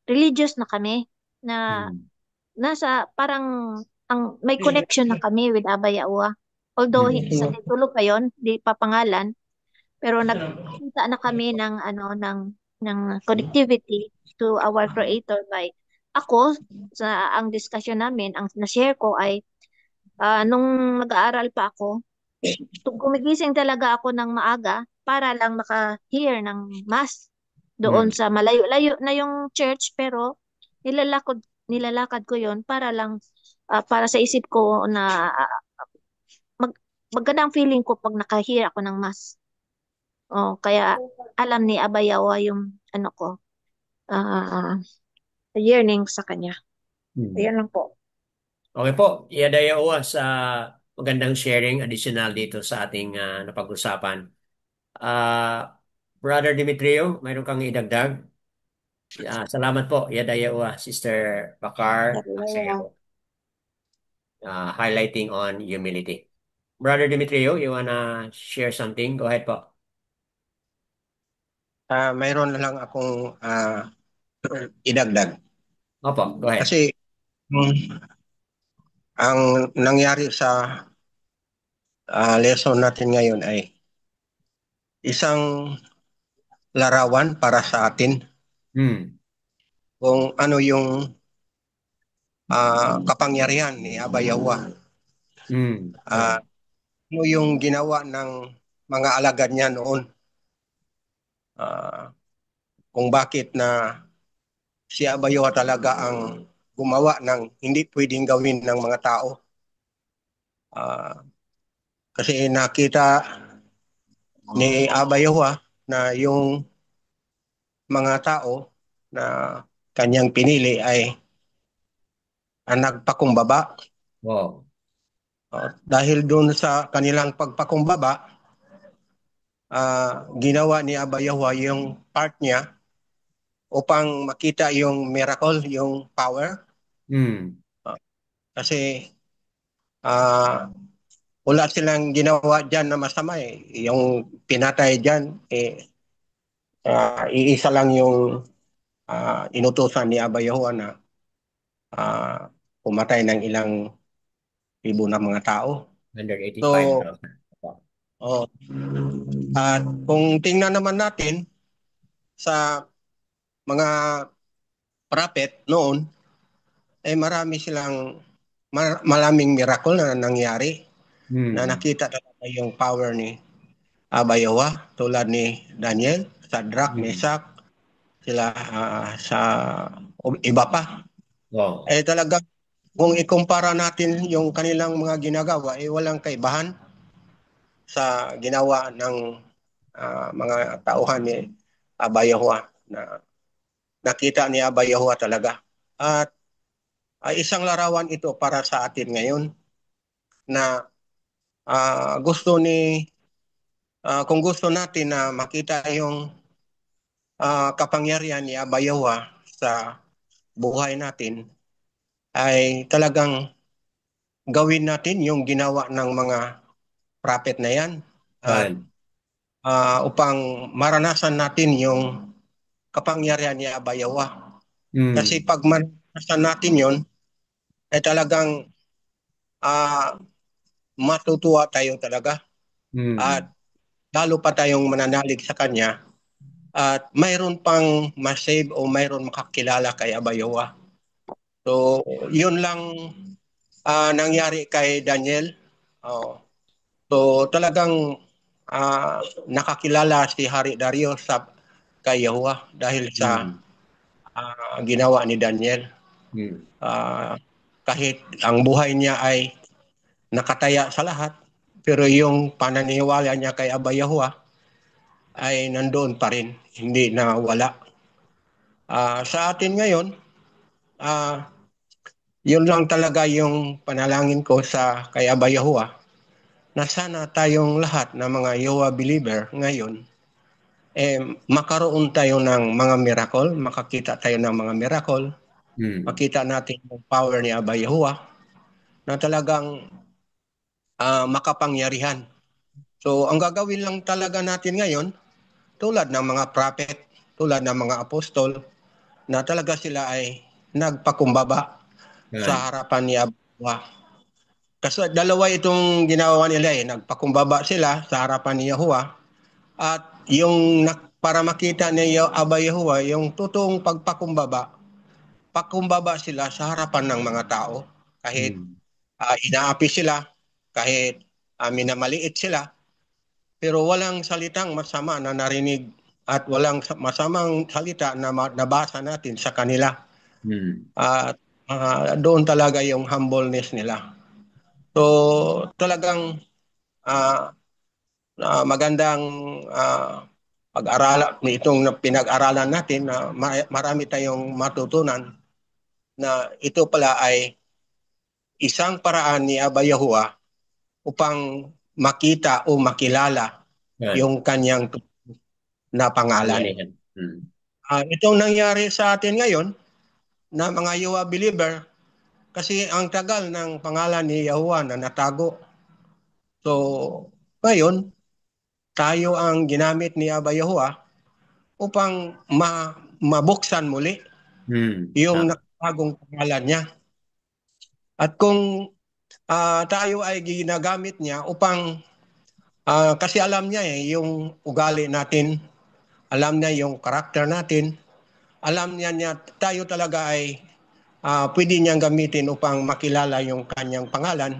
religious na kami, na Mm. nasa parang may connection na kami with Abba Yahuwah. Although Mm. sa titulo pa yon, di pa pangalan, pero nagkita na kami ng connectivity to our Creator by ako sa ang discussion namin, ang na-share ko ay nung nag-aaral pa ako, gumigising talaga ako ng maaga para lang maka-hear ng mass doon Mm. sa malayo-layo na yung church pero nilalakad ko yon para lang para sa isip ko na mag, magandang feeling ko pag naka-hear ako ng mass. Kaya alam ni Abayawa yung ano ko, ah yearning sa kanya. Mm. Ayan lang po. Okay po, Yadayowa sa magandang sharing additional dito sa ating napag-usapan. Ah, Brother Dimitrio, mayroon kang idagdag? Salamat po, Yadayowa, Sister Bakar, Asayaw, highlighting on humility. Brother Dimitrio, you wanna share something? Go ahead po. Mayroon na lang akong idagdag. Opo, go ahead. Kasi ang nangyari sa lesson natin ngayon ay isang larawan para sa atin Hmm. kung ano yung kapangyarihan ni Abba Yahuwah. Hmm. Ano yung ginawa ng mga alagad niya noon. Kung bakit na si Abba Yahuwah talaga ang gumawa ng hindi pwedeng gawin ng mga tao. Kasi nakita ni Abba Yahuwah na yung mga tao na kanyang pinili ay nagpakumbaba. Wow. Dahil doon sa kanilang pagpakumbaba, ginawa ni Abba Yahuwah yung part niya upang makita yung miracle, yung power. Hmm. Kasi wala silang ginawa dyan na masama eh. Yung pinatay dyan, iisa lang yung inutusan ni Abba Yahuwah na pumatay ng ilang libo na mga tao. 185,000. At kung tingnan naman natin sa mga prophet noon, ay marami silang maraming miracle na nangyari na nakita talaga yung power ni Abba Yahuwah tulad ni Daniel, Shadrach, Meshach, sila sa iba pa. Wow. Talaga kung ikumpara natin yung kanilang mga ginagawa, walang kaibahan sa ginawa ng mga tauhan ni Abba Yahuwah na nakita ni Abba Yahuwah talaga. At ay isang larawan ito para sa atin ngayon na gusto kung gusto natin na makita yung kapangyarihan ni Abba Yahweh sa buhay natin, ay talagang gawin natin yung ginawa ng mga prophet na yan. At upang maranasan natin yung kapangyarihan ni Abba Yahweh. Kasi pag maranasan natin yun, ay talagang matutuwa tayo talaga. At lalo pa tayong mananalig sa Kanya. At mayroon pang masave o mayroon makakilala kay Abba Yahweh. So, yun lang nangyari kay Daniel. So, talagang nakakilala si Hari Darius kay Yahweh dahil sa ginawa ni Daniel. Kahit ang buhay niya ay nakataya sa lahat, pero yung pananiwala niya kay Abba Yahweh ay nandoon pa rin, hindi na wala. Sa atin ngayon, yun lang talaga yung panalangin ko sa kay Abba Yahweh, na sana tayong lahat na mga Yahweh believer ngayon, makaroon tayo ng mga miracle, makakita tayo ng mga miracle, makita natin yung power ni Abba Yahweh na talagang makapangyarihan. So, ang gagawin lang talaga natin ngayon, tulad ng mga prophet, tulad ng mga apostol, na talaga sila ay nagpakumbaba sa harapan ni Abba Yahweh. Kasi dalawa itong ginawa nila nagpakumbaba sila sa harapan ni Yahweh, at yung para makita ni Abba Yahweh yung totoong pakumbaba sila sa harapan ng mga tao. Kahit inaapi sila, kahit minamaliit sila, pero walang salitang masama na narinig at walang masamang salita na nabasa natin sa kanila. At doon talaga yung humbleness nila. So talagang magandang pag-aralan itong pinag-aralan natin na marami tayong matutunan na ito pala ay isang paraan ni Abba Yahweh upang makita o makilala yung kanyang na pangalan. Itong nangyari sa atin ngayon na mga Yahweh believer, kasi ang tagal ng pangalan ni Yahweh na natago. So, ngayon, tayo ang ginamit ni Abba Yahweh upang mabuksan muli yung nakatagong pangalan niya. At kung tayo ay ginagamit niya upang, kasi alam niya yung ugali natin, alam niya yung karakter natin, alam niya tayo talaga ay pwede niyang gamitin upang makilala yung kanyang pangalan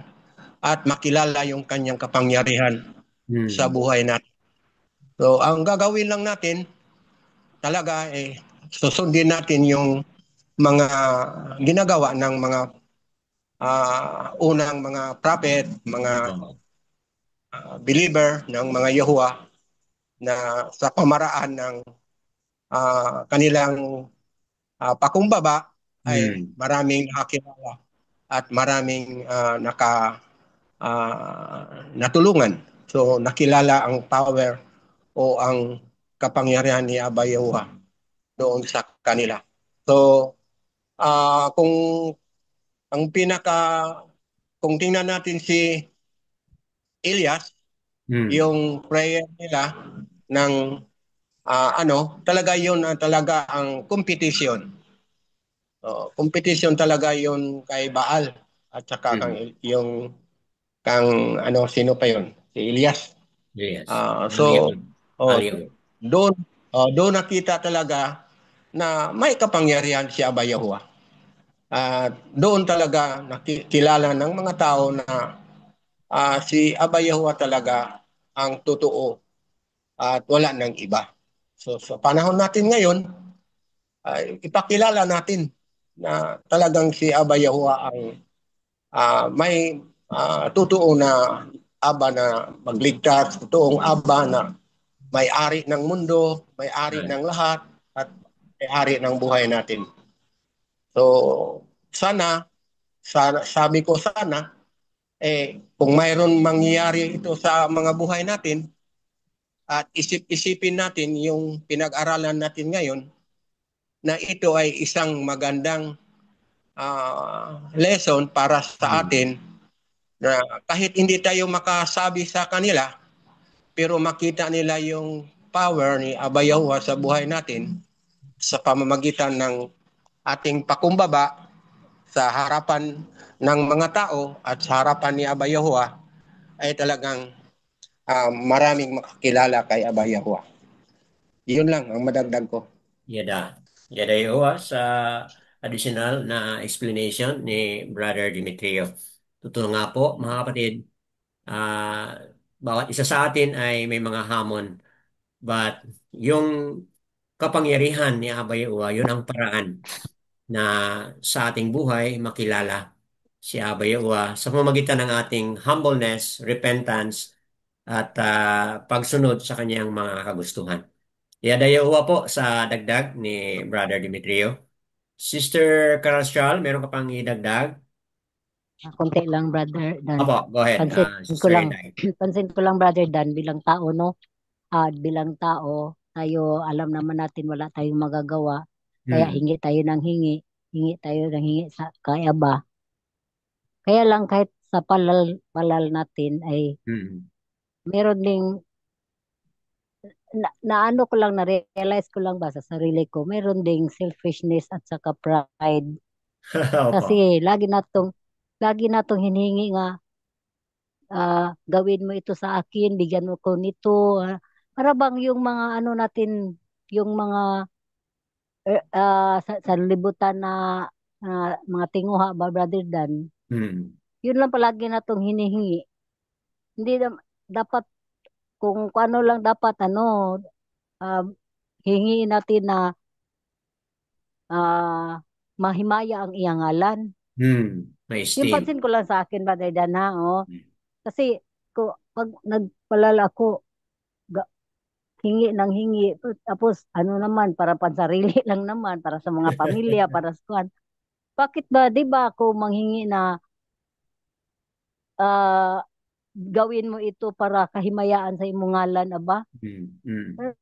at makilala yung kanyang kapangyarihan sa buhay natin. So, ang gagawin lang natin talaga susundin natin yung mga ginagawa ng mga unang mga prophet, mga believer ng mga Yahweh na sa pamaraan ng kanilang pakumbaba ay maraming nakakilala at maraming natulungan. So nakilala ang power o ang kapangyarihan ni Abba Yahweh doon sa kanila. So kung tingnan natin si Elias, yung prayer nila ng talaga yun talaga ang competition. Competition talaga yun kay Baal at saka sino pa yun? Si Elias. Yes. So doon nakita talaga na may kapangyarihan si Abba Yahweh. Doon talaga nakilala ng mga tao na si Abba Yahweh talaga ang totoo at wala nang iba. So sa panahon natin ngayon, ipakilala natin na talagang si Abba Yahweh ang may totoo na Aba na magligtas, totoong Aba na may-ari ng mundo, may-ari ng lahat, at may-ari ng buhay natin. So, sana sabi ko sana, kung mayroon mangyayari ito sa mga buhay natin, at isip-isipin natin yung pinag-aralan natin ngayon, na ito ay isang magandang lesson para sa atin, na kahit hindi tayo makasabi sa kanila, pero makita nila yung power ni Aba Yahuwah sa buhay natin sa pamamagitan ng ating pakumbaba sa harapan ng mga tao at sa harapan ni Aba Yahuwah, ay talagang maraming makakilala kay Aba Yahuwah. Yun lang ang madagdag ko. Yada. Yada Yowa sa additional na explanation ni Brother Demetrio. Totoo nga po, mga kapatid, bawat isa sa atin ay may mga hamon. But yung kapangyarihan ni Aba Yahuwah, yun ang paraan na sa ating buhay makilala si Aba Yahuwah sa pamamagitan ng ating humbleness, repentance, at pagsunod sa kanyang mga kagustuhan. Yada Yahuwah po sa dagdag ni Brother Demetrio. Sister Carol, meron ka pang idagdag? Konti lang, Brother Dan. Opo, go ahead, Pansin ko Sister lang, Inday. pansin ko lang, Brother Dan, bilang tao, no? Bilang tao, tayo, alam naman natin wala tayong magagawa. Kaya hingi tayo ng hingi. Hingi tayo ng hingi sa kay Aba. Kaya lang kahit sa palal natin ay meron ding naano ko lang, na-realize ko lang ba sa sarili ko, meron ding selfishness at saka pride. Opo. Kasi lagi natong hinihingi nga, gawin mo ito sa akin, bigyan mo ko nito. Para bang yung mga ano natin, yung mga sa libutan na mga tinguha ba, Brother Dan, yun lang palagi natong hinihingi. Hindi dapat, kung ano lang dapat, hingiin natin na mahimaya ang iyangalan. May Yung esteem. pansin ko lang sa akin, Brother Dan, kasi pag nagpalala ako, hingi ng hingi, tapos ano naman, para pansarili lang naman, para sa mga pamilya, para sa kuwan. Bakit ba, di ba ako manghingi na gawin mo ito para kahimayaan sa imong ngalan, Aba?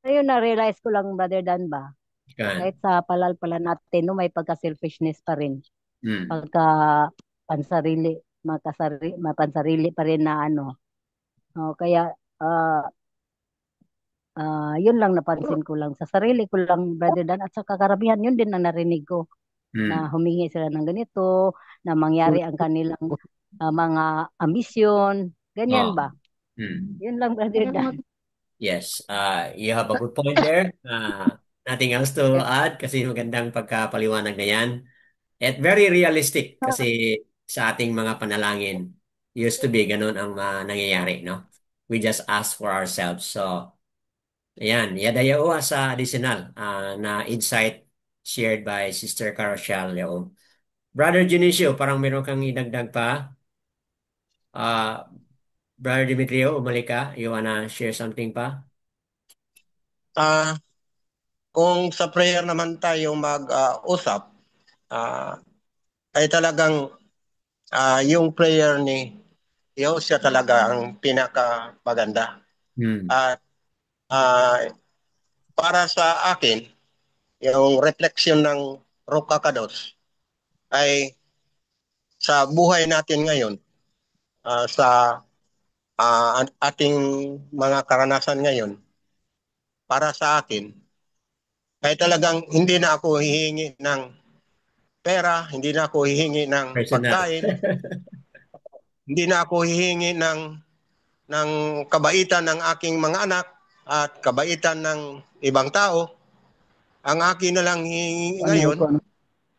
Ayun, na-realize ko lang, Brother Dan, ba? Kahit sa palal pala natin, no, may pagka-selfishness pa rin. Pagka pansarili, mapansarili pa rin na ano. Kaya, yun lang napansin ko lang. Sa sarili ko lang, Brother Dan, at sa karamihan, yun din ang narinig ko. Na humingi sila ng ganito, na mangyari ang kanilang mga ambisyon. Ganyan ba? Yun lang, Brother Dan. Yes, you have a good point there. Nothing else to add kasi magandang pagkapaliwanag na yan. At very realistic kasi sa ating mga panalangin, used to be ganun ang nangyayari, no? We just ask for ourselves. So, ayan, yadayawa sa additional na insight shared by Sister Carochelle. Brother Junicio, parang meron kang idagdag pa. Brother Demetrio, umalik ka. You wanna share something pa? Kung sa prayer naman tayo mag-usap, ay talagang yung prayer ni Yosha talaga ang pinaka-maganda. At para sa akin, yung reflection ng Ruka Kados ay sa buhay natin ngayon, sa ating mga karanasan ngayon, para sa akin, ay talagang hindi na ako hihingi ng pera, hindi na ako hihingi ng pagkain, hindi na ako hihingi ng kabaitan ng aking mga anak at kabaitan ng ibang tao. Ang akin na lang hihingi ngayon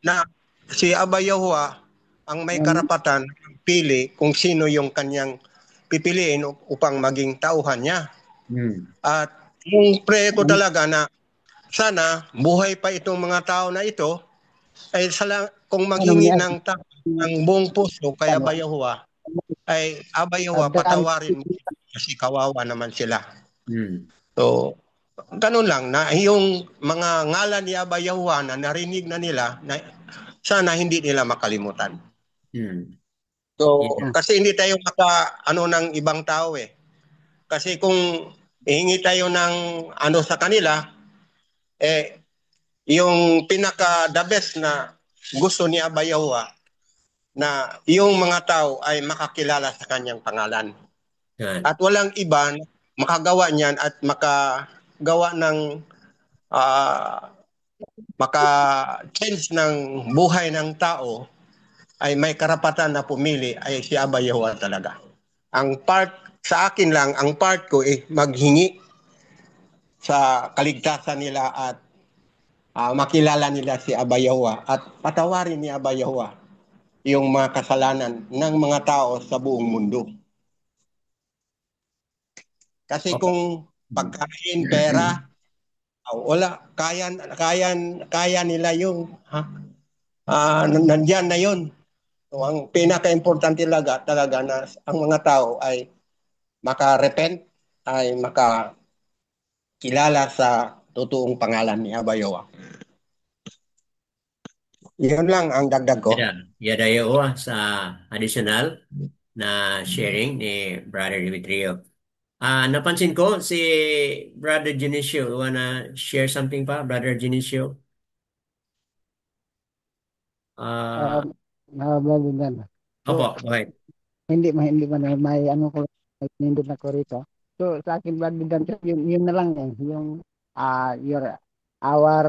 na si Aba Yahuwah ang may karapatan pili kung sino yung kanyang pipiliin upang maging tauhan niya. At yung prayer ko talaga na sana buhay pa itong mga tao na ito, ay kung maghingi ng buong puso kay Aba Yahuwah, ay Aba Yahuwah patawarin mo kasi kawawa naman sila. So, ganun lang na yung mga ngalan ni Aba Yahuwah na narinig na nila, na sana hindi nila makalimutan. Hmm. So, Yeah. kasi hindi tayo ano ng ibang tao eh. Kasi kung ihingi tayo ng ano sa kanila, eh, yung pinaka the best na gusto ni Aba Yawa na yung mga tao ay makakilala sa kanyang pangalan. Yan. At walang iba na makagawa niyan at makagawa ng maka-change ng buhay ng tao ay may karapatan na pumili ay si Aba Yawa talaga. Ang part sa akin lang, ang part ko maghingi sa kaligtasan nila at makilala nila si Aba Yawa at patawarin ni Aba Yawa yung mga kasalanan ng mga tao sa buong mundo. Kasi Opo. kung pagkain, pera, wala, kaya nila yung nandyan na yun. So, ang pinaka-importante talaga na ang mga tao ay makarepent, ay makakilala sa totoong pangalan ni Aba Yawa. Yun lang ang dagdag ko. Yada yo sa additional na sharing ni Brother Dimitrio. Napansin ko si Brother Junicio. You wanna share something pa, Brother Junicio? Brother Dan. Opo, So, go ahead. hindi man may ano ko may nindot na ko rito. So sa akin Brother Dan, so, yun na lang yung your our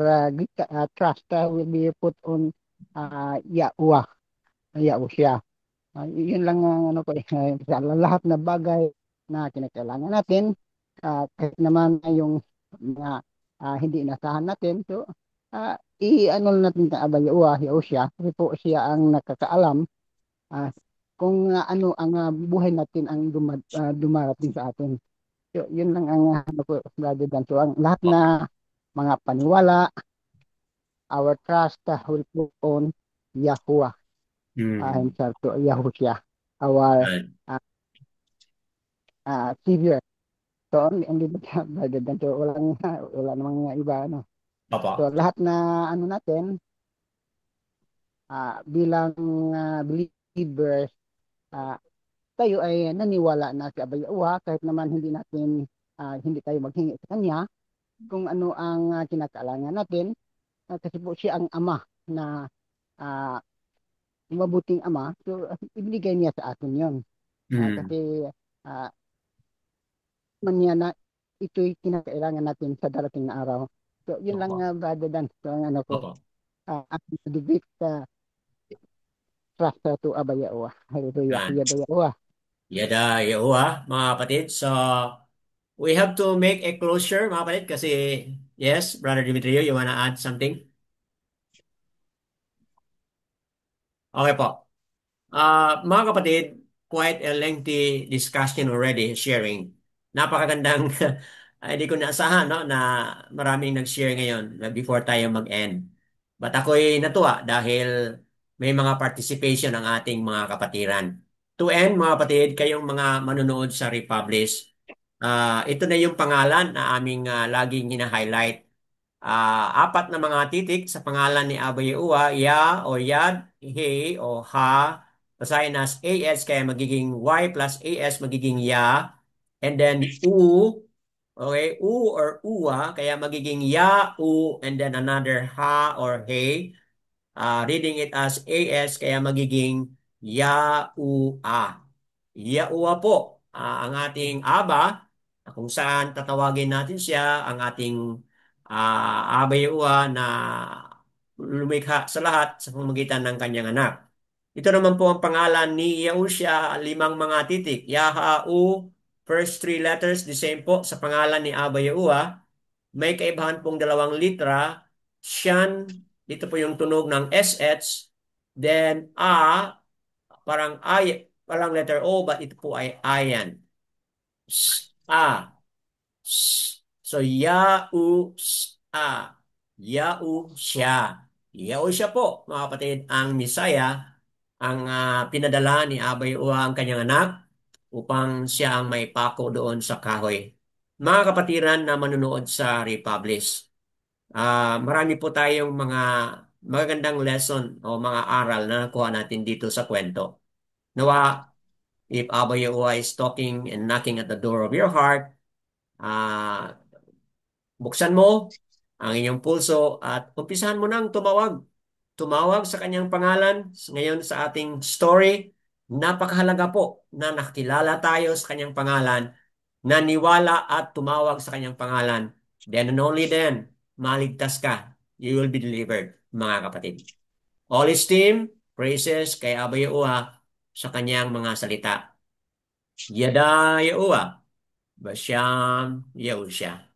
trust will be put on Yahuwah. Yun lang ang ano ko sa lahat na bagay na kinakailangan natin, kahit naman yung mga hindi inasahan natin. So i-ano natin sa Yahuwah, kasi po siya ang nakakaalam ah, kung ano ang buhay natin ang dumarating sa atin. So, yun lang ang ano ko, Brother Dan. So, ang lahat na mga paniwala, our trust will put on Yahuwah himself, to Yahushua, our Right. Savior. So, hindi ba Brother Dan? So, wala namang iba, ano. Opo. So, lahat na ano natin, bilang believers, tayo ay naniwala na si Abay Yahuwah, kahit naman hindi tayo maghingi sa kanya kung ano ang kinakailangan natin, kasi po siya ang ama na mabuting ama. So ibigay niya sa atin yon, kasi man niya na ito'y kinakailangan natin sa darating na araw. So yun lang, Brother Dan. So ang ano ko, ang debate trust to Abay Yahuwah. Hallelujah. Yan. Yada Yahuwah. Yada Yahuwah, mga kapatid. So, we have to make a closure, mga kapatid, kasi, yes, Brother Dimitrio, you wanna add something? Okay po. Mga kapatid, quite a lengthy discussion already, sharing. Napakagandang, hindi ko naasahan, no, na maraming nag-share ngayon before tayo mag-end. But ako'y natuwa dahil may mga participation ng ating mga kapatiran. To end, mga kapatid, kayong mga manonood sa Republish, ito na yung pangalan na aming laging hina-highlight. Apat na mga titik sa pangalan ni Abba Yahuwah, Ya o Yad, He o Ha, basahin as AS kaya magiging Y plus AS magiging Ya, and then U, okay, U or Uwa kaya magiging Ya, U, and then another Ha or He, reading it as AS kaya magiging Ya-U-A. Ya-U-A po, ang ating Aba, kung saan tatawagin natin siya, ang ating Aba Yahuwah na lumikha sa lahat sa pamamagitan ng kanyang anak. Ito naman po ang pangalan ni Yahusha, 5 mga titik. Yaha-U, first 3 letters, the same po sa pangalan ni Aba Yahuwah. May kaibahan pong 2 litra. Shan, dito po yung tunog ng SH. Then parang parang letter O, but ito po ay ayan. A. So, Ya-U-A. Ya-U-Siya. Ya-U-Siya po, mga kapatid, ang Misaya, ang pinadala ni Abay Ua ang kanyang anak upang siya ang may pako doon sa kahoy. Mga kapatiran na manunood sa Republish, marami po tayong mga magagandang lesson o mga aral na nakuha natin dito sa kwento. Nawa, if Abba Yahuwah is talking and knocking at the door of your heart, buksan mo ang inyong pulso at umpisahan mo nang tumawag. Tumawag sa kanyang pangalan. Ngayon sa ating story, napakahalaga po na nakilala tayo sa kanyang pangalan, naniwala at tumawag sa kanyang pangalan. Then and only then, maligtas ka. You will be delivered, mga kapatid. All esteem, praises kay Abba Yahuwah sa kanyang mga salita. Yada Yahuwah, Basyam Yahusha.